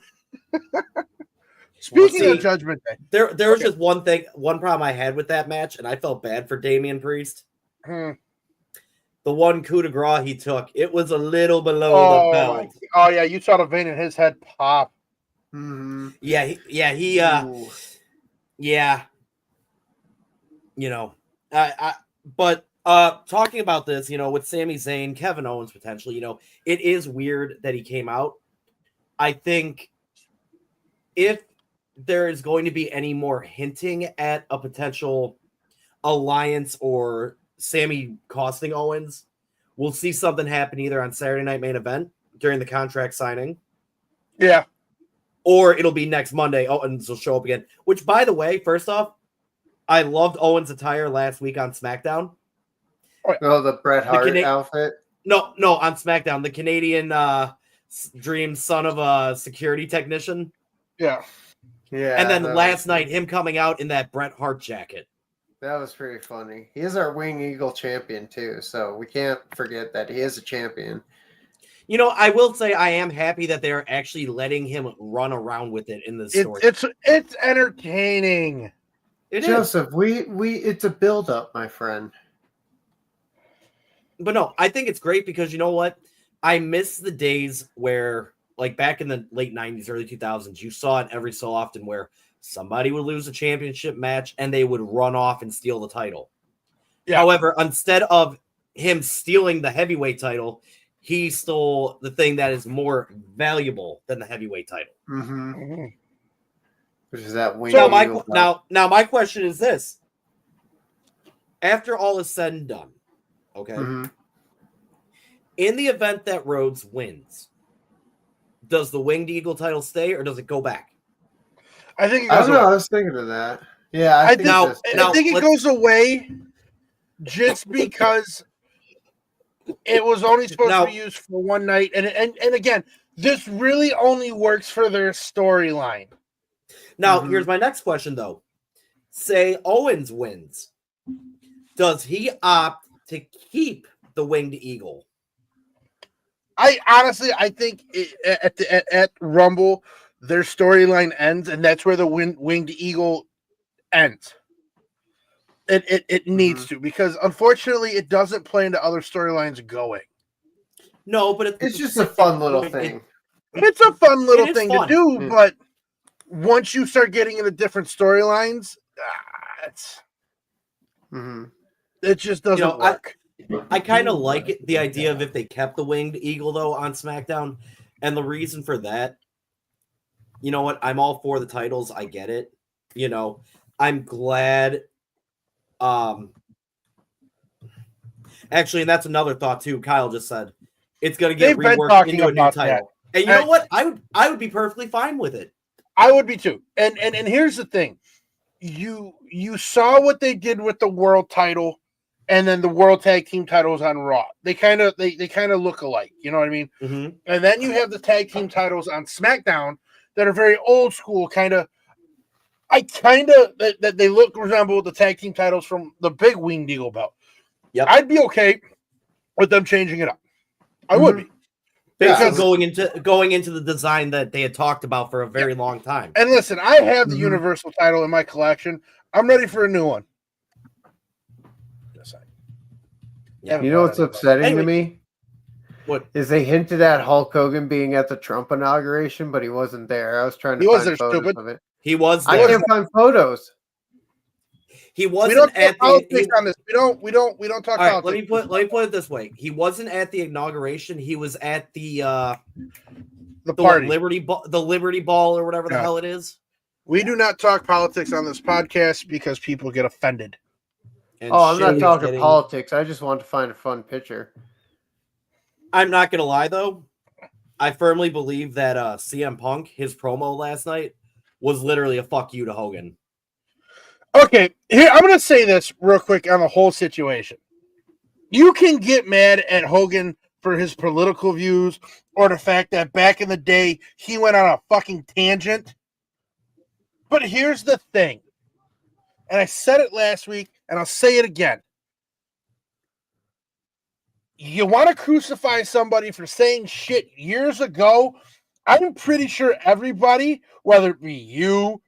Speaking of Judgment Day, there was just one problem I had with that match, and I felt bad for Damian Priest. The one coup de grace he took, it was a little below the belt. Oh yeah, you saw the vein in his head pop. Mm-hmm. Yeah. You know, but talking about this, you know, with Sami Zayn, Kevin Owens potentially, you know, it is weird that he came out. I think if there is going to be any more hinting at a potential alliance or Sammy costing Owens, we'll see something happen either on Saturday Night Main Event during the contract signing. Yeah. Or it'll be next Monday. Owens will show up again. Which, by the way, first off, I loved Owens' attire last week on SmackDown. Oh, the Bret Hart outfit? No, on SmackDown. The Canadian dream son of a security technician. Yeah. Yeah. And then last night, him coming out in that Bret Hart jacket. That was pretty funny. He is our Wing Eagle champion, too. So we can't forget that he is a champion. You know, I will say I am happy that they're actually letting him run around with it in the story. It's entertaining. Joseph, we it's a build-up, my friend. But no, I think it's great because you know what? I miss the days where, like back in the late 90s, early 2000s, you saw it every so often where somebody would lose a championship match and they would run off and steal the title. Yeah. However, instead of him stealing the heavyweight title, he stole the thing that is more valuable than the heavyweight title. Mm-hmm. Which is that Wing so now my question is this. After all is said and done, okay, in the event that Rhodes wins, does the Winged Eagle title stay or does it go back? I think it goes goes away. away. I was thinking of that. Yeah, I think it goes away just because it was only supposed to be used for one night. And again, this really only works for their storyline. Now, here's my next question, though. Say Owens wins. Does he opt to keep the Winged Eagle? I think at Rumble, their storyline ends, and that's where the Winged Eagle ends. It needs to, because unfortunately it doesn't play into other storylines going. No, but it's just a fun little thing. It's a fun little thing to do, but once you start getting into different storylines, it just doesn't work. I kind of like it, the idea of if they kept the Winged Eagle, though, on SmackDown. And the reason for that, you know what? I'm all for the titles. I get it. You know, I'm glad. Actually, and that's another thought, too. Kyle just said it's going to get reworked into a new title. And you know what? I would be perfectly fine with it. I would be, too. And here's the thing. You saw what they did with the world title and then the world tag team titles on Raw. They kind of look alike. You know what I mean? Mm-hmm. And then you have the tag team titles on SmackDown that are very old school, kind of I kind of that they resemble the tag team titles from the big Winged Eagle belt. Yep. I'd be okay with them changing it up. I would be. Basically going into the design that they had talked about for a very long time. And listen, I have the Universal title in my collection. I'm ready for a new one. Yeah. You know what's upsetting to me? What is they hinted at Hulk Hogan being at the Trump inauguration, but he wasn't there. I was trying to find photos of it. He was there. I can't find photos. He wasn't at the on this. We don't talk all right, politics. let me put it this way. He wasn't at the inauguration. He was at the party. the Liberty Ball or whatever the hell it is. We do not talk politics on this podcast because people get offended. And I'm not talking politics. I just want to find a fun picture. I'm not gonna lie though. I firmly believe that CM Punk, his promo last night, was literally a fuck you to Hogan. Okay, here I'm going to say this real quick on the whole situation. You can get mad at Hogan for his political views or the fact that back in the day he went on a fucking tangent. But here's the thing, and I said it last week, and I'll say it again. You want to crucify somebody for saying shit years ago? I'm pretty sure everybody, whether it be you,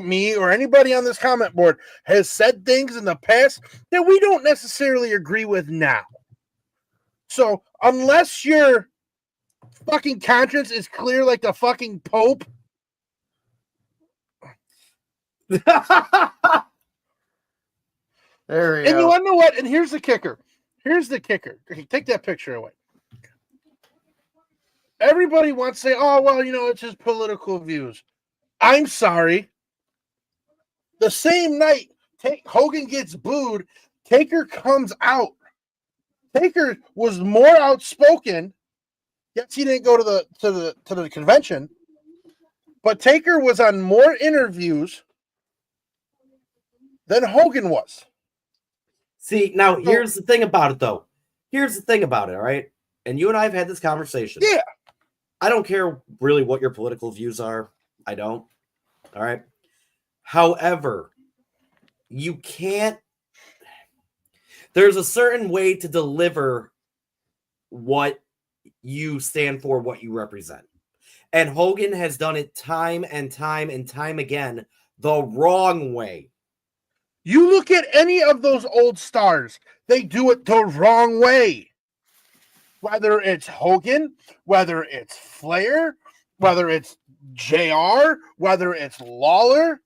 me, or anybody on this comment board, has said things in the past that we don't necessarily agree with now. So unless your fucking conscience is clear like the fucking Pope, there we and go. you want to know what? And here's the kicker. Okay, take that picture away. Everybody wants to say, oh, well, it's his political views. I'm sorry. The same night Hogan gets booed, Taker comes out. Taker was more outspoken. Yes, he didn't go to the convention, but Taker was on more interviews than Hogan was. See, now here's the thing about it, though. Here's the thing about it, all right? And you and I have had this conversation. Yeah. I don't care really what your political views are. I don't. All right. However, you can't. There's a certain way to deliver what you stand for, what you represent. And Hogan has done it time and time and time again the wrong way. You look at any of those old stars, they do it the wrong way. Whether it's Hogan, whether it's Flair, whether it's JR, whether it's Lawler.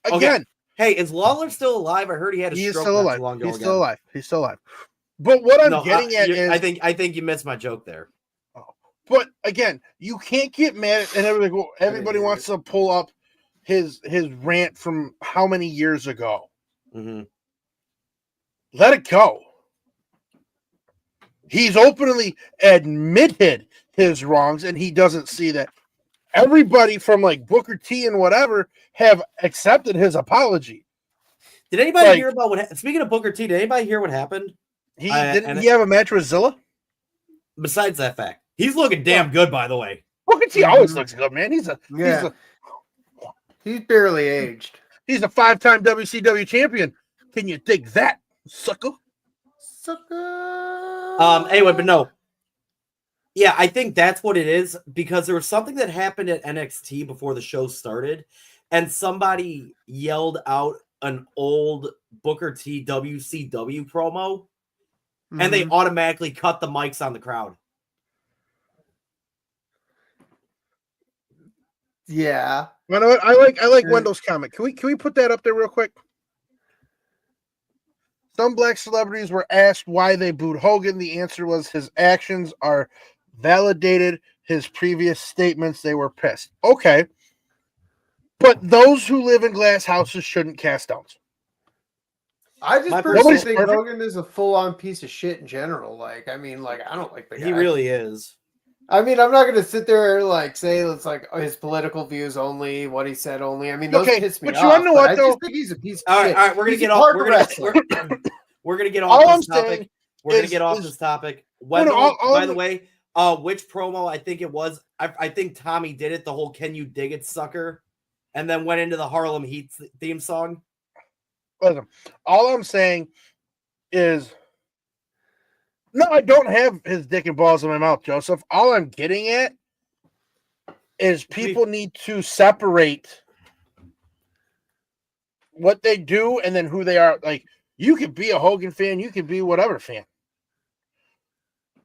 Again. Okay. Hey, is Lawler still alive? I heard he had a stroke. He's still alive. He's still alive. But what I'm getting at is... I think you missed my joke there. Oh. But again, you can't get mad at... And everybody wants to pull up his rant from how many years ago. Mm-hmm. Let it go. He's openly admitted his wrongs, and he doesn't see that. Everybody from like Booker T and whatever have accepted his apology. Did anybody hear about what? Speaking of Booker T, did anybody hear what happened? Didn't he have a match with Zilla? Besides that fact, he's looking damn good, by the way. Booker T always looks good, man. He's barely aged. He's a 5-time WCW champion. Can you dig that, sucker? Anyway, but no. Yeah, I think that's what it is, because there was something that happened at NXT before the show started, and somebody yelled out an old Booker T WCW promo, and they automatically cut the mics on the crowd. Yeah. You know what? I like Wendell's comment. Can we put that up there real quick? Some black celebrities were asked why they booed Hogan. The answer was his actions are validated his previous statements. They were pissed. Okay. But those who live in glass houses shouldn't cast stones. I just personally think Hogan is a full-on piece of shit in general. I don't like the guy. He really is. I mean, I'm not going to sit there and say it's his political views only, what he said only. I mean, those piss me off. But you want to know what, though? I just think he's a piece of shit. All right, we're going to get off. We're going to get off this topic. We're going to get off this topic. By the way, which promo I think it was? I think Tommy did it. The whole "Can you dig it, sucker?" and then went into the Harlem Heat theme song. Listen, all I'm saying is, no, I don't have his dick and balls in my mouth, Joseph. All I'm getting at is people need to separate what they do and then who they are. Like, you could be a Hogan fan, you could be whatever fan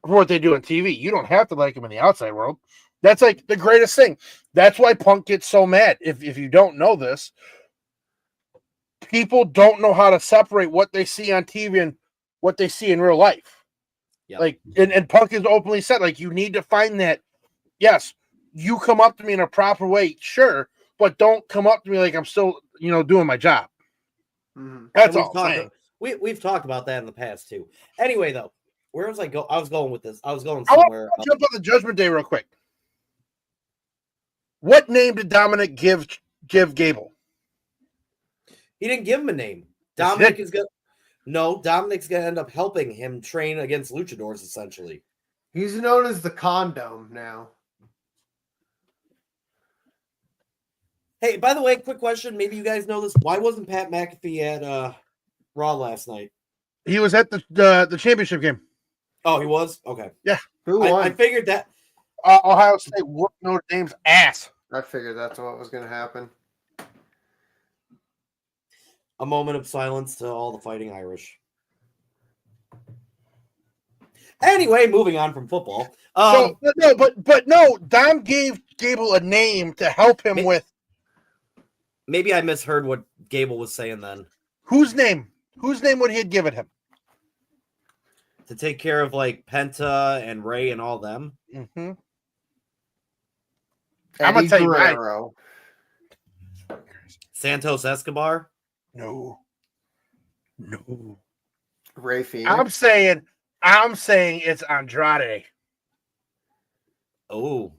for what they do on TV. You don't have to like them in the outside world. That's like the greatest thing. That's why Punk gets so mad. If you don't know this, people don't know how to separate what they see on TV and what they see in real life. Yep. Like, and Punk has openly said, like, you need to find that. Yes, you come up to me in a proper way, sure, but don't come up to me like I'm still, doing my job. Mm-hmm. That's all I'm saying. We've talked about that in the past too. Anyway, though, where was I go? I was going with this. I was going somewhere. I want to jump on the Judgment Day real quick. What name did Dominic give Gable? He didn't give him a name. Dominic's gonna end up helping him train against luchadors, essentially. He's known as the Condom now. Hey, by the way, quick question. Maybe you guys know this. Why wasn't Pat McAfee at Raw last night? He was at the championship game. Oh, he was? Okay. Yeah. Who won? I figured that. Ohio State whooped Notre Dame's ass. I figured that's what was going to happen. A moment of silence to all the Fighting Irish. Anyway, moving on from football. No, Dom gave Gable a name to help him with. Maybe I misheard what Gable was saying then. Whose name? Whose name would he have given him? To take care of like Penta and Ray and all them. Mm-hmm. I'm gonna tell you right. Santos Escobar? No. Ray Phoenix. I'm saying it's Andrade. Oh.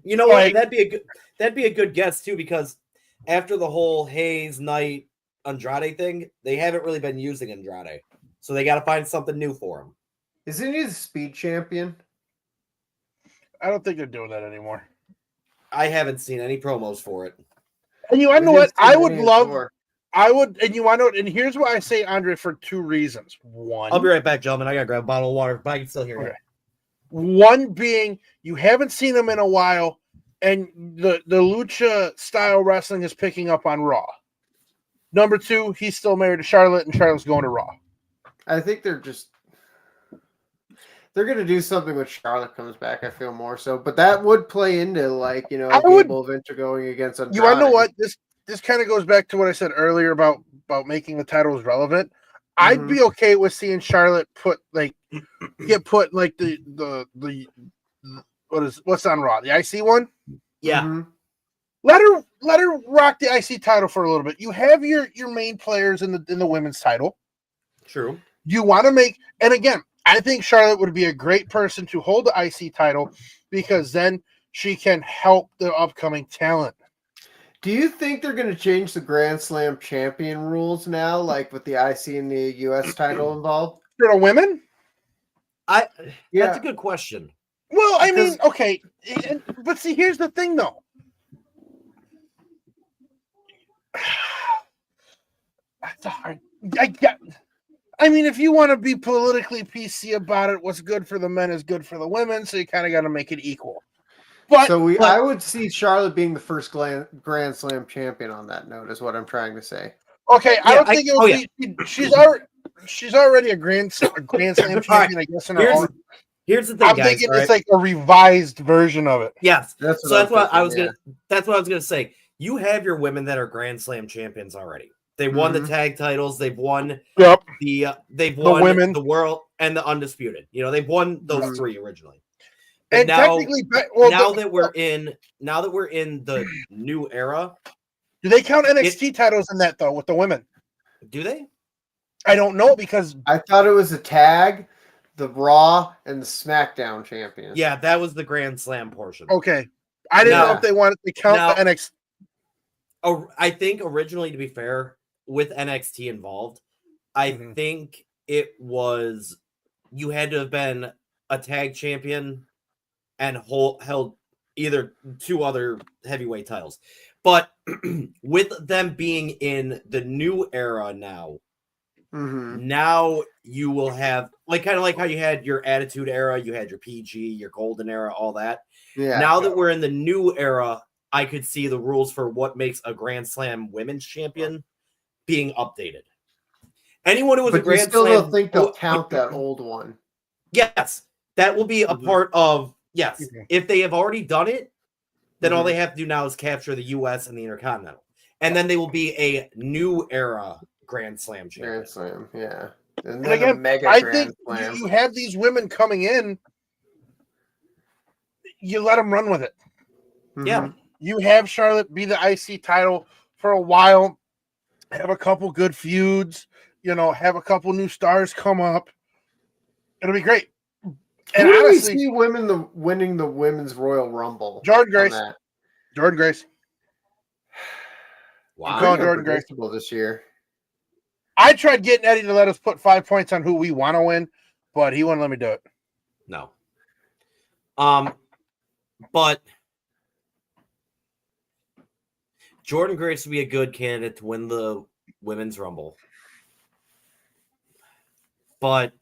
You know what? That'd be a good guess too, because after the whole Hayes Knight Andrade thing, they haven't really been using Andrade. So they got to find something new for him. Isn't he the speed champion? I don't think they're doing that anymore. I haven't seen any promos for it. And you want to know what? And you want to know, and here's why I say Andre for two reasons. One, I'll be right back, gentlemen. I got to grab a bottle of water, but I can still hear you. One being, you haven't seen him in a while, and the lucha style wrestling is picking up on Raw. Number two, he's still married to Charlotte, and Charlotte's going to Raw. I think they're going to do something when Charlotte comes back, I feel more so. But that would play into, Gable eventually going against Andrade. You want to know what? This kind of goes back to what I said earlier about making the titles relevant. Mm-hmm. I'd be okay with seeing Charlotte what's on Raw? The IC one? Yeah. Mm-hmm. Let her rock the IC title for a little bit. You have your main players in the women's title. True. You want to make, and again, I think Charlotte would be a great person to hold the IC title because then she can help the upcoming talent. Do you think they're going to change the Grand Slam champion rules now, like with the IC and the US title involved? For the women? That's a good question. Well, I mean, okay. But see, here's the thing, though. That's hard. I mean, if you want to be politically PC about it, what's good for the men is good for the women, so you kind of got to make it equal. I would see Charlotte being the first Grand Slam champion on that note, is what I'm trying to say. Okay, I don't think it would be. She's already a Grand Slam champion, I guess. Here's the thing, I'm thinking it's like a revised version of it. Yes, that's what I was gonna say. You have your women that are Grand Slam champions already. They won the tag titles. They've won the world and the undisputed. They've won those three originally. And now that we're in the new era, do they count NXT titles in that though with the women? Do they? I don't know because I thought it was a tag, the Raw and the SmackDown champions. Yeah, that was the Grand Slam portion. Okay, I didn't know if they wanted to count the NXT. Oh, I think originally, to be fair, with NXT involved, I think it was you had to have been a tag champion and held either two other heavyweight titles. But with them being in the new era now, now you will have kind of like how you had your Attitude Era, you had your PG, your Golden Era, all that. Yeah. Now that we're in the new era, I could see the rules for what makes a Grand Slam women's champion being updated. Anyone who was a Grand still Slam, don't think they'll count that old one. Yes, that will be a part of If they have already done it, then all they have to do now is capture the U.S. and the Intercontinental, and then they will be a new era Grand Slam champion. Grand Slam, yeah. And again, I think you have these women coming in. You let them run with it. Yeah. You have Charlotte be the IC title for a while. Have a couple good feuds. Have a couple new stars come up. It'll be great. And who honestly, do we see winning the Women's Royal Rumble? Jordan Grace. Jordan Grace. Wow. Jordan Grace this year. I tried getting Eddie to let us put 5 points on who we want to win, but he wouldn't let me do it. No. But Jordan Grace would be a good candidate to win the Women's Rumble. But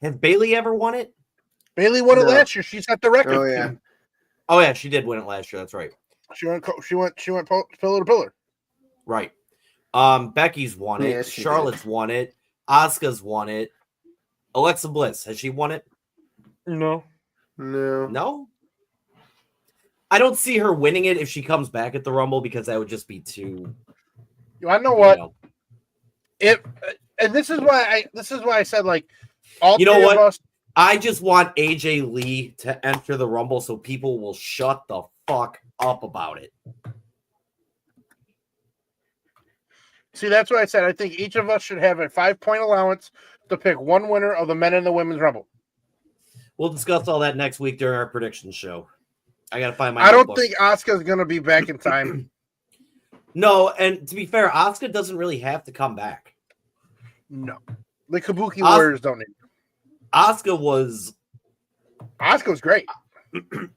have Bayley ever won it? Bayley won it last year. She's got the record. Oh yeah. Oh yeah, she did win it last year. That's right. She went pillar to pillar. Right. Becky's won it. Yes, Charlotte's won it. Asuka's won it. Alexa Bliss, has she won it? No. No? I don't see her winning it if she comes back at the Rumble because that would just be too. I know what. And this is why I said all you know three what? of us. I just want AJ Lee to enter the Rumble so people will shut the fuck up about it. See, that's what I said. I think each of us should have a 5-point allowance to pick one winner of the men and the women's Rumble. We'll discuss all that next week during our prediction show. I gotta find my. I don't think Asuka's gonna be back in time. No, and to be fair, Asuka doesn't really have to come back. No, the Kabuki Warriors don't need. Asuka was great.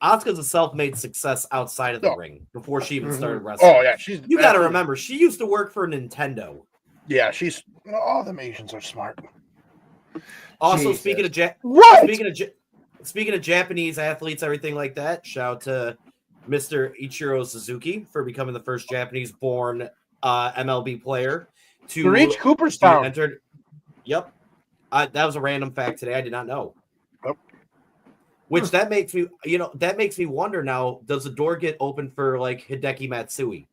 Asuka's a self-made success outside of the ring before she even started wrestling. Oh yeah, you got to remember she used to work for Nintendo. Yeah, all them Asians are smart. Also, Jesus. speaking of Japanese athletes, everything like that. Shout out to Mr. Ichiro Suzuki for becoming the first Japanese-born MLB player to reach Cooperstown. Entered. Yep, that was a random fact today. I did not know. Nope. Which that makes me wonder now. Does the door get open for Hideki Matsui?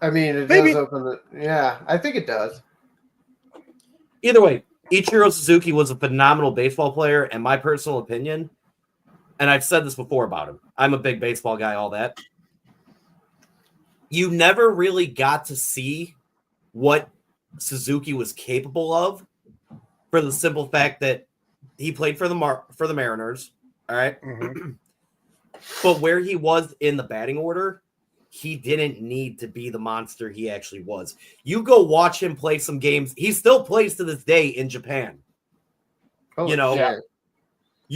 I mean, it does open the. Yeah, I think it does. Either way, Ichiro Suzuki was a phenomenal baseball player, and my personal opinion, and I've said this before about him. I'm a big baseball guy. All that. You never really got to see what Suzuki was capable of, for the simple fact that he played for the Mariners, all right? But where he was in the batting order, he didn't need to be the monster he actually was. You go watch him play some games. He still plays to this day in Japan. You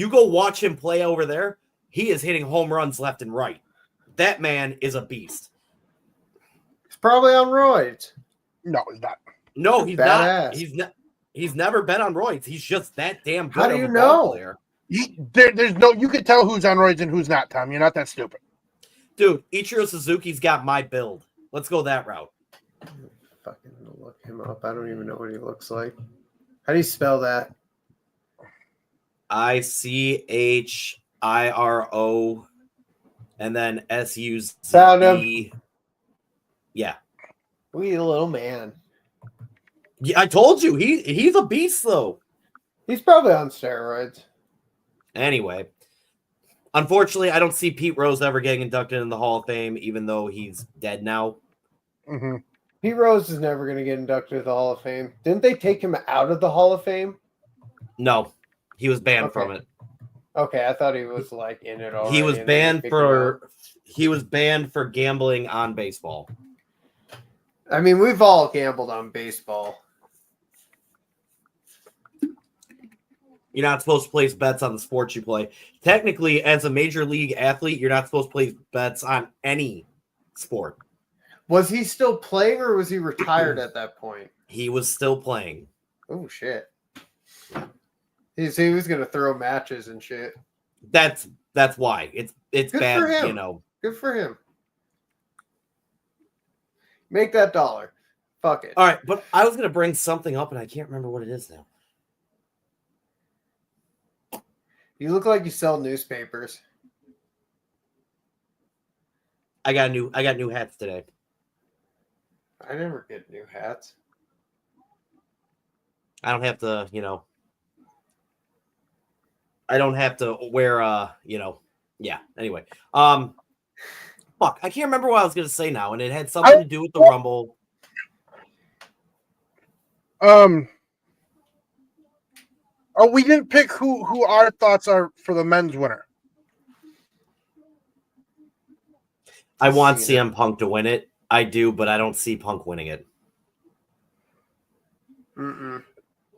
go watch him play over there, he is hitting home runs left and right. That man is a beast. He's probably on roids. No, he's not. No, he's not. He's never been on roids. He's just that damn good. How do you know? Player. There's no. You can tell who's on roids and who's not, Tom. You're not that stupid. Dude, Ichiro Suzuki's got my build. Let's go that route. Fucking look him up. I don't even know what he looks like. How do you spell that? ICHIRO and then SUZ. Found him. Yeah. We a little man. Yeah, I told you he's a beast though. He's probably on steroids. Anyway, unfortunately, I don't see Pete Rose ever getting inducted in the Hall of Fame, even though he's dead now. Pete Rose is never going to get inducted to the Hall of Fame. Didn't they take him out of the Hall of Fame? No, he was banned from it. Okay, I thought he was in it already. He was banned for gambling on baseball. I mean, we've all gambled on baseball. You're not supposed to place bets on the sports you play. Technically, as a major league athlete, you're not supposed to place bets on any sport. Was he still playing or was he retired at that point? He was still playing. Oh shit. He was gonna throw matches and shit. That's why. It's Good bad, for him. you know. Good for him. Make that dollar. Fuck it. All right, but I was gonna bring something up and I can't remember what it is now. You look like you sell newspapers. I got new hats today. I never get new hats. I don't have to, you know. I don't have to wear you know, yeah. Anyway. Fuck, I can't remember what I was gonna say now, and it had something to do with the Rumble. Oh, we didn't pick who our thoughts are for the men's winner. I want CM Punk to win it. I do, but I don't see Punk winning it. Mm-mm.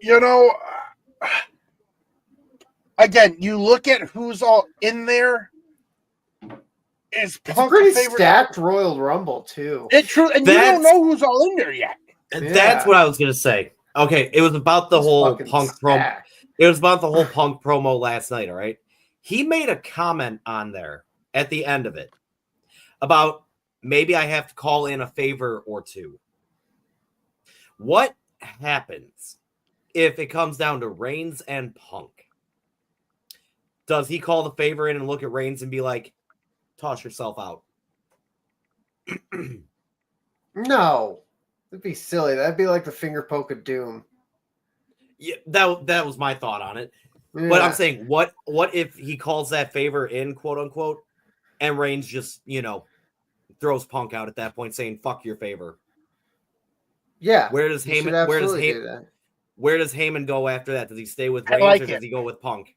You know, again, you look at who's all in there. Is It's a Punk pretty favorite? stacked Royal Rumble too. It true, and you don't know who's all in there yet. Yeah. That's what I was gonna say. Okay, it was about the whole Punk promo. It was about the whole Punk promo last night. All right, he made a comment on there at the end of it about maybe I have to call in a favor or two. What happens if it comes down to Reigns and Punk? Does he call the favor in and look at Reigns and be like, toss yourself out? No. That'd be silly. That'd be like the finger poke of doom. Yeah, that was my thought on it. Yeah. But I'm saying, what if he calls that favor in, quote unquote, and Reigns just, you know, throws Punk out at that point, saying "fuck your favor"? Yeah. Where does Heyman? Where does Heyman go after that? Does he stay with Reigns or does he go with Punk?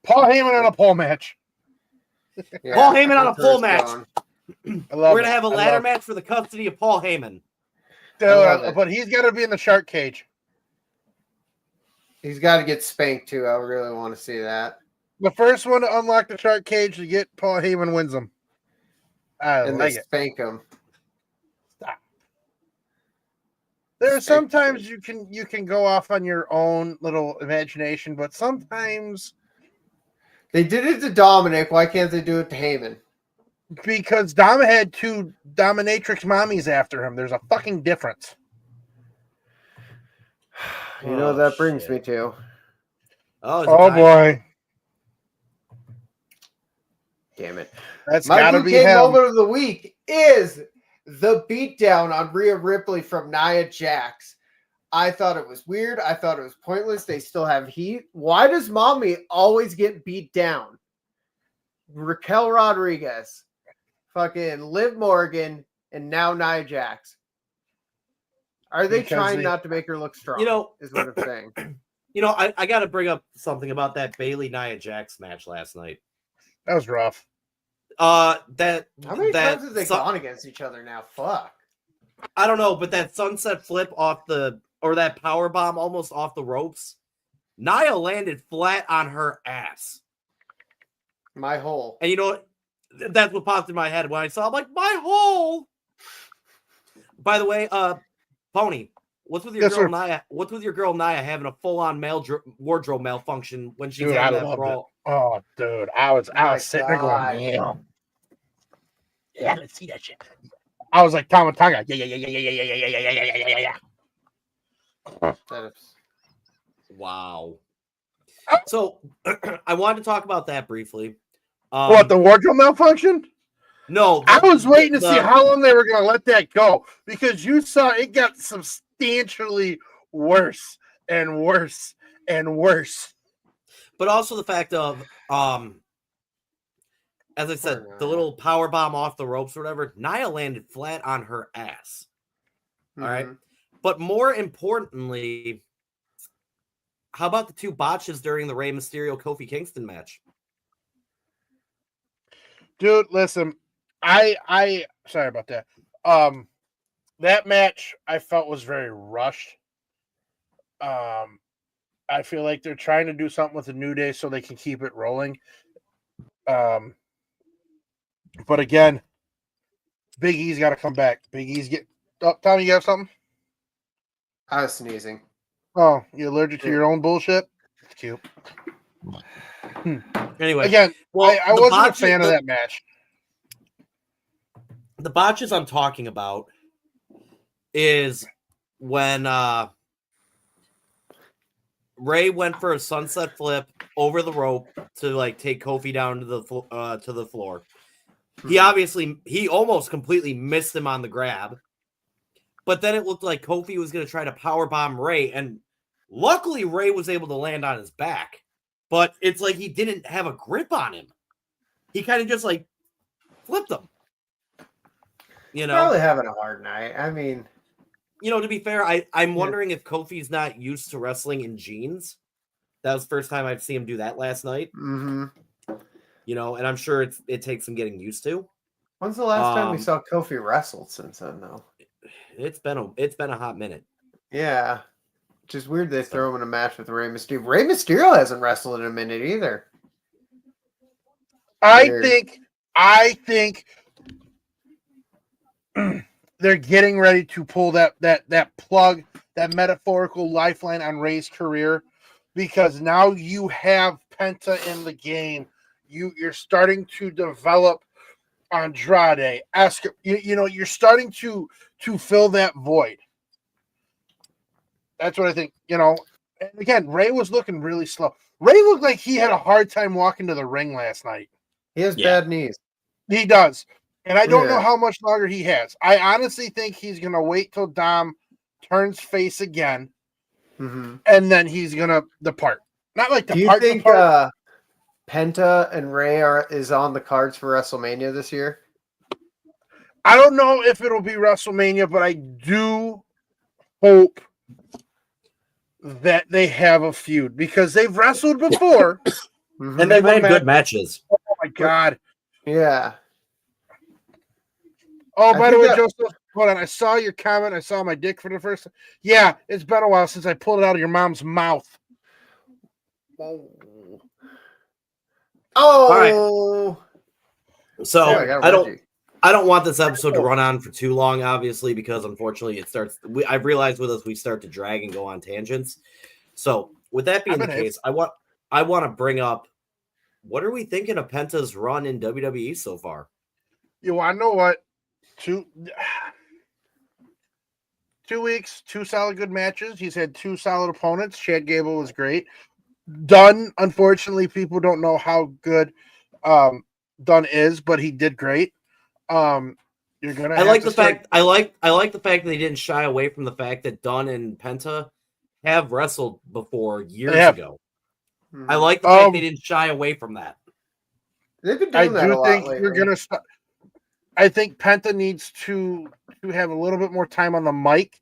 Paul Heyman on a pole match. Yeah, Paul Heyman on a pole match. We're gonna have a ladder match for the custody of Paul Heyman. But he's got to be in the shark cage. He's got to get spanked too. I really want to see that. The first one to unlock the shark cage to get Paul Heyman wins them. And they spank him. Stop. There are sometimes you can go off on your own little imagination, but sometimes they did it to Dominic. Why can't they do it to Heyman? Because Dom had two dominatrix mommies after him. There's a fucking difference. You know what that brings me to? Oh boy. Damn it. That's my gotta Blue be King him. moment of the week is the beatdown on Rhea Ripley from Nia Jax. I thought it was weird. I thought it was pointless. They still have heat. Why does Mommy always get beat down? Raquel Rodriguez, fucking Liv Morgan, and now Nia Jax. Are they trying not to make her look strong? You know, is what I'm saying. You know, I got to bring up something about that Bayley Nia Jax match last night. That was rough. How many times have they gone against each other now? Fuck. I don't know, but that sunset flip or that power bomb almost off the ropes, Nia landed flat on her ass. My hole. And you know what? That's what popped in my head when I saw. I'm like, my hole. By the way, Pony, what's with your girl Nia? What's with your girl Nia having a full-on wardrobe malfunction when she's having that brawl? Oh, dude, I was sitting there going, yeah, let's see that shit. I was like Tama Tonga. Yeah. Wow. So I wanted to talk about that briefly. What, the wardrobe malfunction? No, I was waiting to see how long they were going to let that go because you saw it got substantially worse and worse and worse. But also the fact of, as I said, the little power bomb off the ropes or whatever, Nia landed flat on her ass. All right. But more importantly, how about the two botches during the Rey Mysterio Kofi Kingston match? Dude, listen, I sorry about that. That match I felt was very rushed. I feel like they're trying to do something with the New Day so they can keep it rolling. But again, Big E's got to come back. Big E's get. Oh, Tommy, you have something? I was sneezing. Oh, you allergic to your own bullshit? It's cute. Anyway, Again, well, I wasn't a fan of that match. The botches I'm talking about is when Ray went for a sunset flip over the rope to like take Kofi down to the floor. He almost completely missed him on the grab, but then it looked like Kofi was going to try to powerbomb Ray, and luckily Ray was able to land on his back. But it's like he didn't have a grip on him. He kind of just like flipped him. You know, Probably having a hard night. I mean, to be fair, I'm wondering if Kofi's not used to wrestling in jeans. That was the first time I've seen him do that last night. mm-hmm. And I'm sure it takes some getting used to. When's the last time we saw Kofi wrestle since then, though? It's been a hot minute. Yeah. Which is weird they throw him in a match with Rey Mysterio. Rey Mysterio hasn't wrestled in a minute either. I think they're getting ready to pull that plug, that metaphorical lifeline on Ray's career, because now you have Penta in the game. You're starting to develop Andrade, you're starting to fill that void. That's what I think, And again, Ray was looking really slow. Ray looked like he had a hard time walking to the ring last night. He has bad knees. He does. And I don't know how much longer he has. I honestly think he's going to wait till Dom turns face again, and then he's going to depart. Not like depart. Do you think Penta and Ray is on the cards for WrestleMania this year? I don't know if it'll be WrestleMania, but I do hope that they have a feud because they've wrestled before. And they've made good matches. Oh, my God. Yeah. Oh, by the way, Joseph, hold on. I saw your comment. I saw my dick for the first time. Yeah, it's been a while since I pulled it out of your mom's mouth. Oh. All right. So I don't want this episode to run on for too long, obviously, because unfortunately it starts. I've realized with us we start to drag and go on tangents. So with that being the case, I want to bring up, what are we thinking of Penta's run in WWE so far? I know what. 2 weeks, 2 solid good matches. He's had 2 solid opponents. Chad Gable was great. Dunn, unfortunately, people don't know how good Dunn is, but he did great. You're gonna. I like the fact that they didn't shy away from the fact that Dunn and Penta have wrestled before years ago. I like the fact they didn't shy away from that. They've been doing that a lot lately. You're gonna stop. I think Penta needs to have a little bit more time on the mic.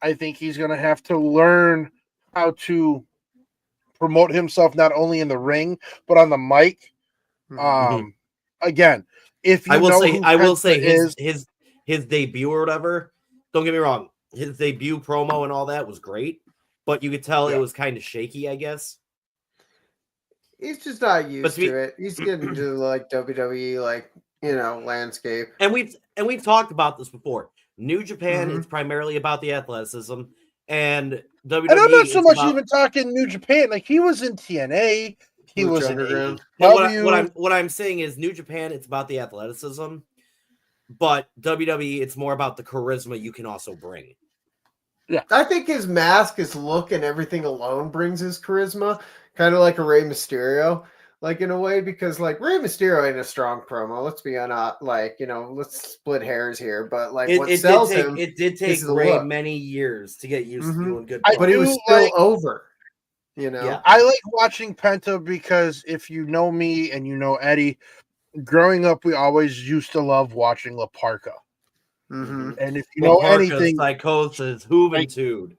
I think he's going to have to learn how to promote himself not only in the ring but on the mic. Again, if you I will say his debut or whatever. Don't get me wrong, his debut promo and all that was great, but you could tell it was kind of shaky, I guess. He's just not used to it. He's getting to like WWE, landscape. And we've talked about this before. New Japan is primarily about the athleticism, and WWE. And I'm not so much even talking New Japan. Like he was in TNA, he was in AEW. What I'm saying is New Japan, it's about the athleticism, but WWE, it's more about the charisma you can also bring. Yeah, I think his mask, his look, and everything alone brings his charisma, kind of like a Rey Mysterio. Like in a way, because like Rey Mysterio ain't a strong promo. Let's be honest. Let's split hairs here. But it did take Rey many years to get used to doing good. But he was still over. Yeah. I like watching Penta because if you know me and you know Eddie, growing up we always used to love watching La Parka. And if you know anything, Psychosis, Juventud,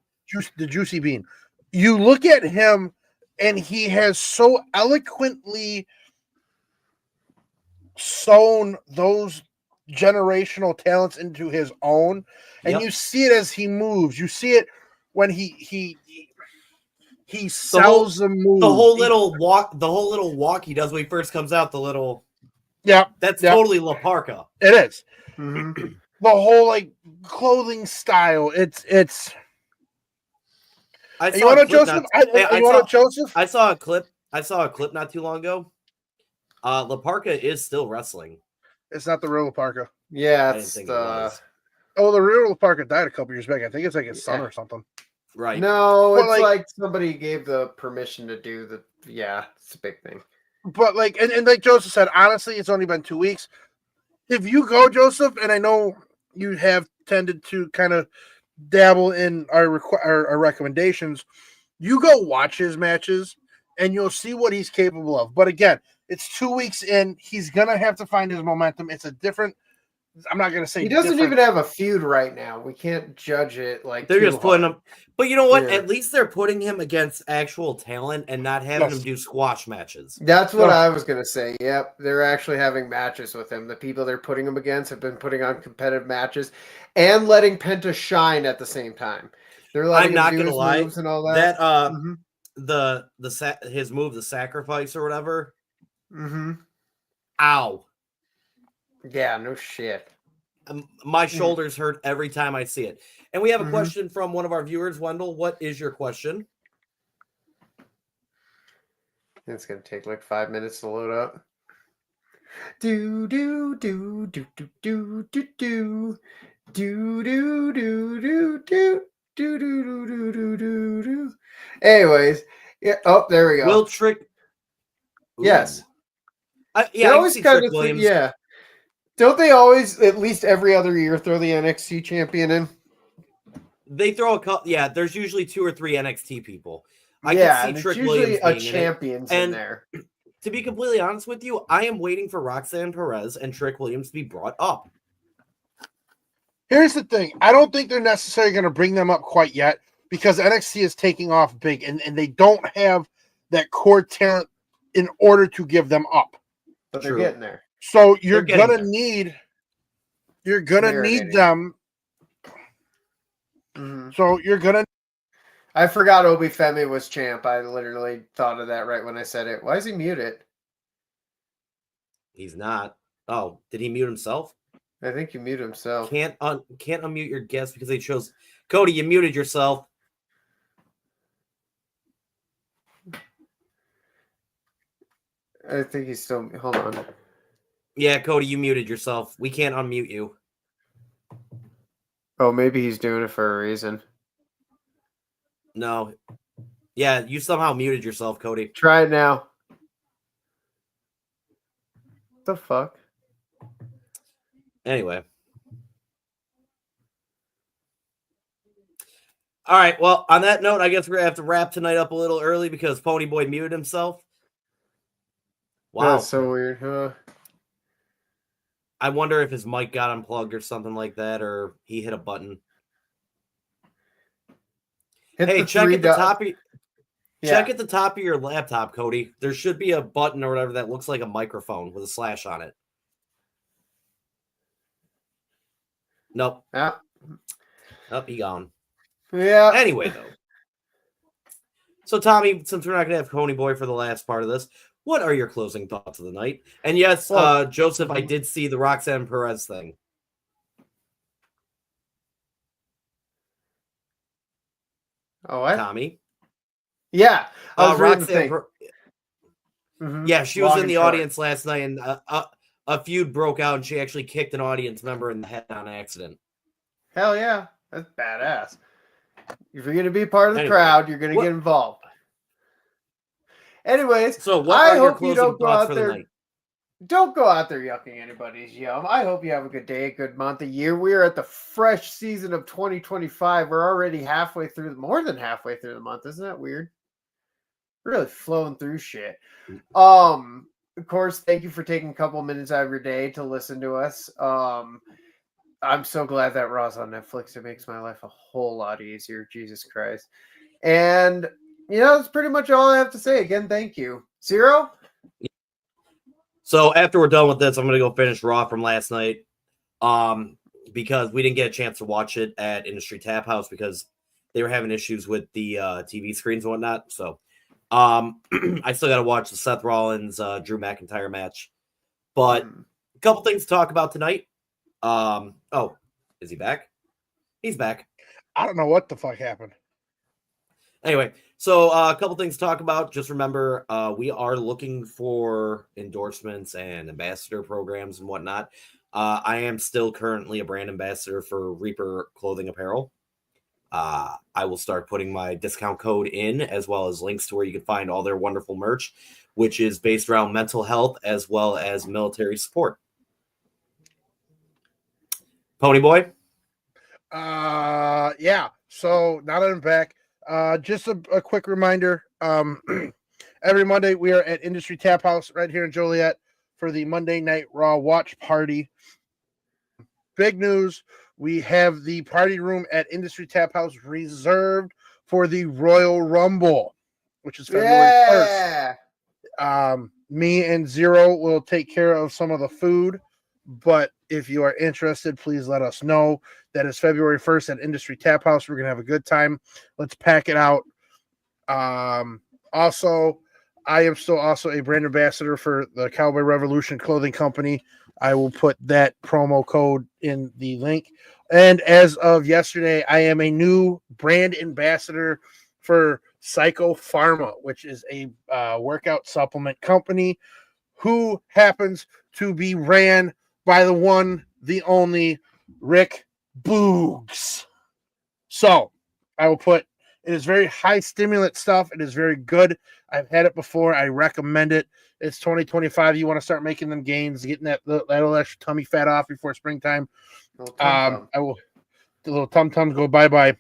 the Juicy Bean, you look at him. And he has so eloquently sewn those generational talents into his own. And you see it as he moves. You see it when he he sells the move. The whole little walk he does when he first comes out. That's totally La Parka. It is. Mm-hmm. The whole like clothing style. It's. You want to Joseph? Joseph? I saw a clip. Not too long ago. La Parka is still wrestling. It's not the real La Parka. Yeah, I didn't think it was. Oh, the real La Parka died a couple years back. I think it's like his son or something. Right. No, it's like somebody gave the permission to do the. Yeah, it's a big thing. But like, and like Joseph said, honestly, it's only been 2 weeks. If you go, Joseph, and I know you have tended to kind of dabble in our recommendations, you go watch his matches, and you'll see what he's capable of. But again, it's 2 weeks in. He's gonna have to find his momentum. It's a different. I'm not gonna say he doesn't even have a feud right now. We can't judge it like they're just putting him. But you know what? Yeah. At least they're putting him against actual talent and not having him do squash matches. That's what I was gonna say. Yep, they're actually having matches with him. The people they're putting him against have been putting on competitive matches and letting Penta shine at the same time. They're letting I'm not him do gonna his lie. moves and all that. His move, the sacrifice or whatever. Mm-hmm. Ow. Yeah, no shit. My shoulders hurt every time I see it. And we have a question from one of our viewers, Wendell. What is your question? It's gonna take like 5 minutes to load up. Do do do do do do do do do do do do do do do do do do do. Anyways, yeah. Oh, there we go. Will Trick? Yes. I always see kind Trick of Williams. yeah. Don't they always, at least every other year, throw the NXT champion in? They throw a couple. Yeah, there's usually 2 or 3 NXT people. I can see see Trick usually Williams a being champion's in there. To be completely honest with you, I am waiting for Roxanne Perez and Trick Williams to be brought up. Here's the thing. I don't think they're necessarily going to bring them up quite yet because NXT is taking off big and they don't have that core talent in order to give them up. But they're getting there. So you're gonna need them. Mm-hmm. So you're gonna. I forgot Obi Femi was champ. I literally thought of that right when I said it. Why is he muted? He's not. Oh, did he mute himself? I think he muted himself. Can't unmute your guest because they chose Cody. You muted yourself. I think he's still. Hold on. Yeah, Cody, you muted yourself. We can't unmute you. Oh, maybe he's doing it for a reason. No. Yeah, you somehow muted yourself, Cody. Try it now. What the fuck? Anyway. All right, well, on that note, I guess we're going to have to wrap tonight up a little early because Ponyboy muted himself. Wow. That's so weird, huh? I wonder if his mic got unplugged or something like that, or he hit a button. Check at the top of check at the top of your laptop, Cody. There should be a button or whatever that looks like a microphone with a slash on it. Nope. Yeah. Oh, he gone. Yeah. Anyway, though. So, Tommy, since we're not going to have Ponyboy for the last part of this, what are your closing thoughts of the night? And yes, Joseph, I did see the Roxanne Perez thing. Oh, what? Tommy? Yeah. Roxanne Yeah, she was in the short. audience last night, and a feud broke out, and she actually kicked an audience member in the head on accident. Hell yeah. That's badass. If you're going to be part of the crowd, you're going to get involved. Anyways, so what are your closing don't go thoughts out for there. the night? Don't go out there yucking anybody's yum. I hope you have a good day, a good month, a year. We are at the fresh season of 2025. We're already more than halfway through the month. Isn't that weird? Really flowing through shit. Of course, thank you for taking a couple minutes out of your day to listen to us. I'm so glad that Raw's on Netflix. It makes my life a whole lot easier. Jesus Christ. And that's pretty much all I have to say. Again, thank you. Zero? So after we're done with this, I'm going to go finish Raw from last night because we didn't get a chance to watch it at Industry Tap House because they were having issues with the TV screens and whatnot. So I still got to watch the Seth Rollins Drew McIntyre match. But a couple things to talk about tonight. Oh, is he back? He's back. I don't know what the fuck happened. Anyway, so a couple things to talk about. Just remember, we are looking for endorsements and ambassador programs and whatnot. I am still currently a brand ambassador for Reaper Clothing Apparel. I will start putting my discount code in, as well as links to where you can find all their wonderful merch, which is based around mental health as well as military support. Ponyboy? Yeah. So now that I'm back, just a quick reminder. Every Monday we are at Industry Tap House right here in Joliet for the Monday Night Raw watch party. Big news. We have the party room at Industry Tap House reserved for the Royal Rumble, which is February 1st. Me and Zero will take care of some of the food, but if you are interested, please let us know. That is February 1st at Industry Tap House. We're going to have a good time. Let's pack it out. Also, I am still also a brand ambassador for the Cowboy Revolution Clothing Company. I will put that promo code in the link. And as of yesterday, I am a new brand ambassador for Psycho Pharma, which is a workout supplement company who happens to be ran by the one, the only Rick Boogs. So I will put, it is very high stimulant stuff. It is very good. I've had it before. I recommend it. It's 2025. You want to start making them gains, getting that little extra tummy fat off before springtime. I will, the little tum-tums go bye-bye.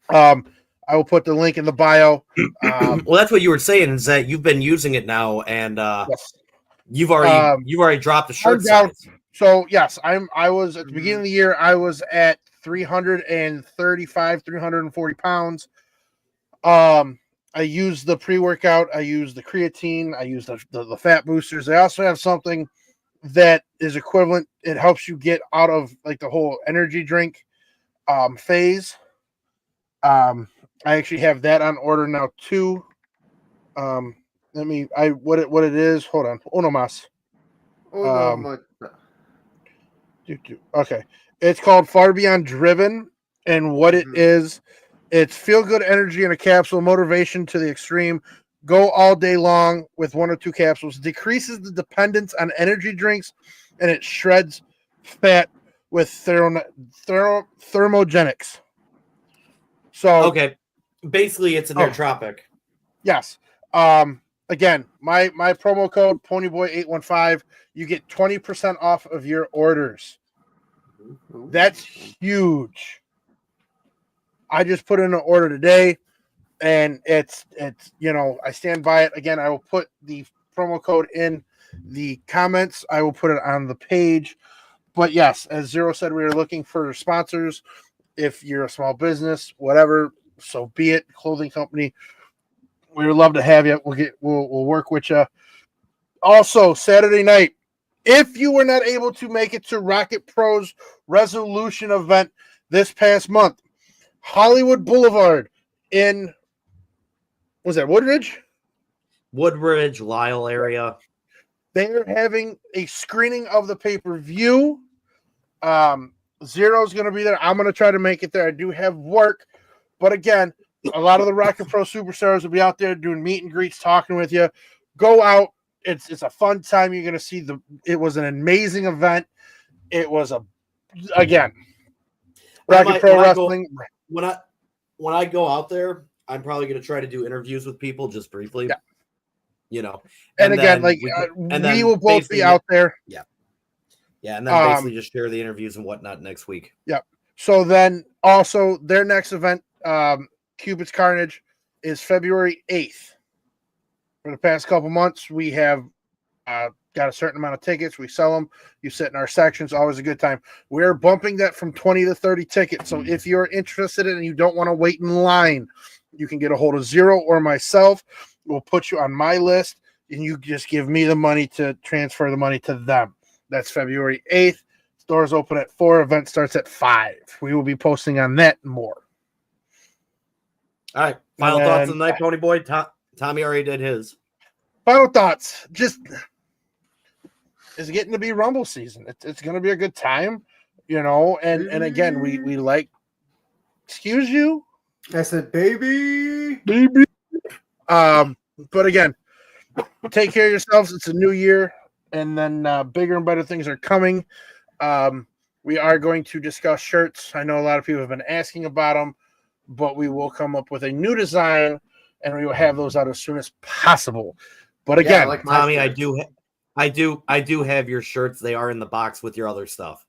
I will put the link in the bio. Well, that's what you were saying, is that you've been using it now, and yes. you've already dropped the shirt size. So yes, I was at the beginning of the year, I was at 335, 340 pounds. I use the pre-workout, I use the creatine, I use the fat boosters. I also have something that is equivalent. It helps you get out of like the whole energy drink phase. I actually have that on order now too. What it is. Hold on. Uno más. Okay. It's called Far Beyond Driven, and what it is, it's feel good energy in a capsule, motivation to the extreme. Go all day long with 1 or 2 capsules. Decreases the dependence on energy drinks, and it shreds fat with thermogenics. So okay, basically it's a nootropic. Yes. Again, my promo code Ponyboy815. You get 20% off of your orders. That's huge. I just put in an order today, and it's I stand by it. Again, I will put the promo code in the comments. I will put it on the page. But yes, as Zero said, we are looking for sponsors. If you're a small business, whatever, so be it. Clothing company, we would love to have you. We'll work with you. Also, Saturday night, if you were not able to make it to Rocket Pro's resolution event this past month, Hollywood Boulevard in, was that Woodridge? Woodridge, Lisle area. They are having a screening of the pay-per-view. Zero's going to be there. I'm going to try to make it there. I do have work. But again, a lot of the Rocket Pro superstars will be out there doing meet and greets, talking with you. Go out. It's a fun time. You're going to see it was an amazing event. It was Rocket Pro Wrestling. When I go out there, I'm probably going to try to do interviews with people just briefly. Yeah. And again, we will both be out there. Yeah. Yeah, and then basically just share the interviews and whatnot next week. Yeah. So then also their next event, Cupid's Carnage, is February 8th. For the past couple months, we have got a certain amount of tickets. We sell them. You sit in our sections. Always a good time. We're bumping that from 20 to 30 tickets. So if you're interested in it and you don't want to wait in line, you can get a hold of Zero or myself. We'll put you on my list, and you just give me the money to transfer the money to them. That's February 8th. Stores open at 4. Event starts at 5. We will be posting on that more. All right. Final And thoughts then- of the night, Ponyboy. Tommy already did his. Final thoughts. Just it's getting to be Rumble season. It's going to be a good time, And again, we like. Excuse you, I said, baby. baby. But again, take care of yourselves. It's a new year, and then bigger and better things are coming. We are going to discuss shirts. I know a lot of people have been asking about them, but we will come up with a new design, and we will have those out as soon as possible. But again, Yeah, like my Tommy, shirts. I do have your shirts. They are in the box with your other stuff.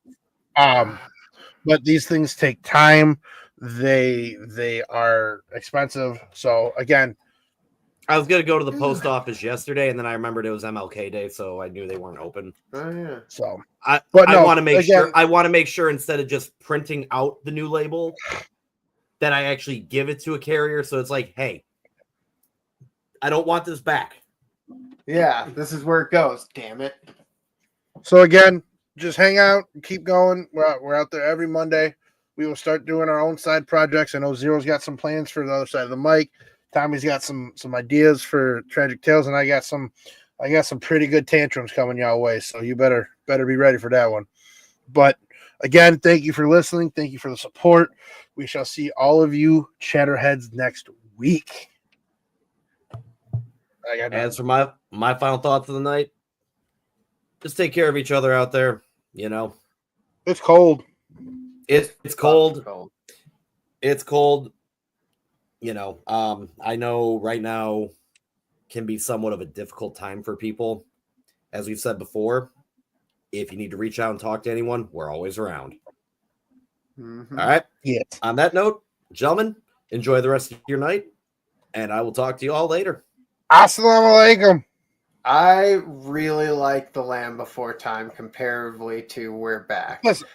But these things take time. They are expensive. So again, I was gonna go to the post office yesterday, and then I remembered it was MLK Day, so I knew they weren't open. Oh, yeah. so I no, want to make again- sure. I want to make sure instead of just printing out the new label, that I actually give it to a carrier. So it's like, hey, I don't want this back. Yeah, this is where it goes. Damn it. So again, just hang out, keep going. We're out there every Monday. We will start doing our own side projects. I know Zero's got some plans for the other side of the mic. Tommy's got some ideas for Tragic Tales, and I got some pretty good tantrums coming your way. So you better be ready for that one. But again, thank you for listening. Thank you for the support. We shall see all of you Chatterheads next week. As for my final thoughts of the night, just take care of each other out there. It's cold. It's cold. Cold. It's cold. I know right now can be somewhat of a difficult time for people. As we've said before, if you need to reach out and talk to anyone, we're always around. Mm-hmm. All right. Yes. On that note, gentlemen, enjoy the rest of your night, and I will talk to you all later. Assalamu alaikum. I really like The Land Before Time comparatively to We're Back. Listen.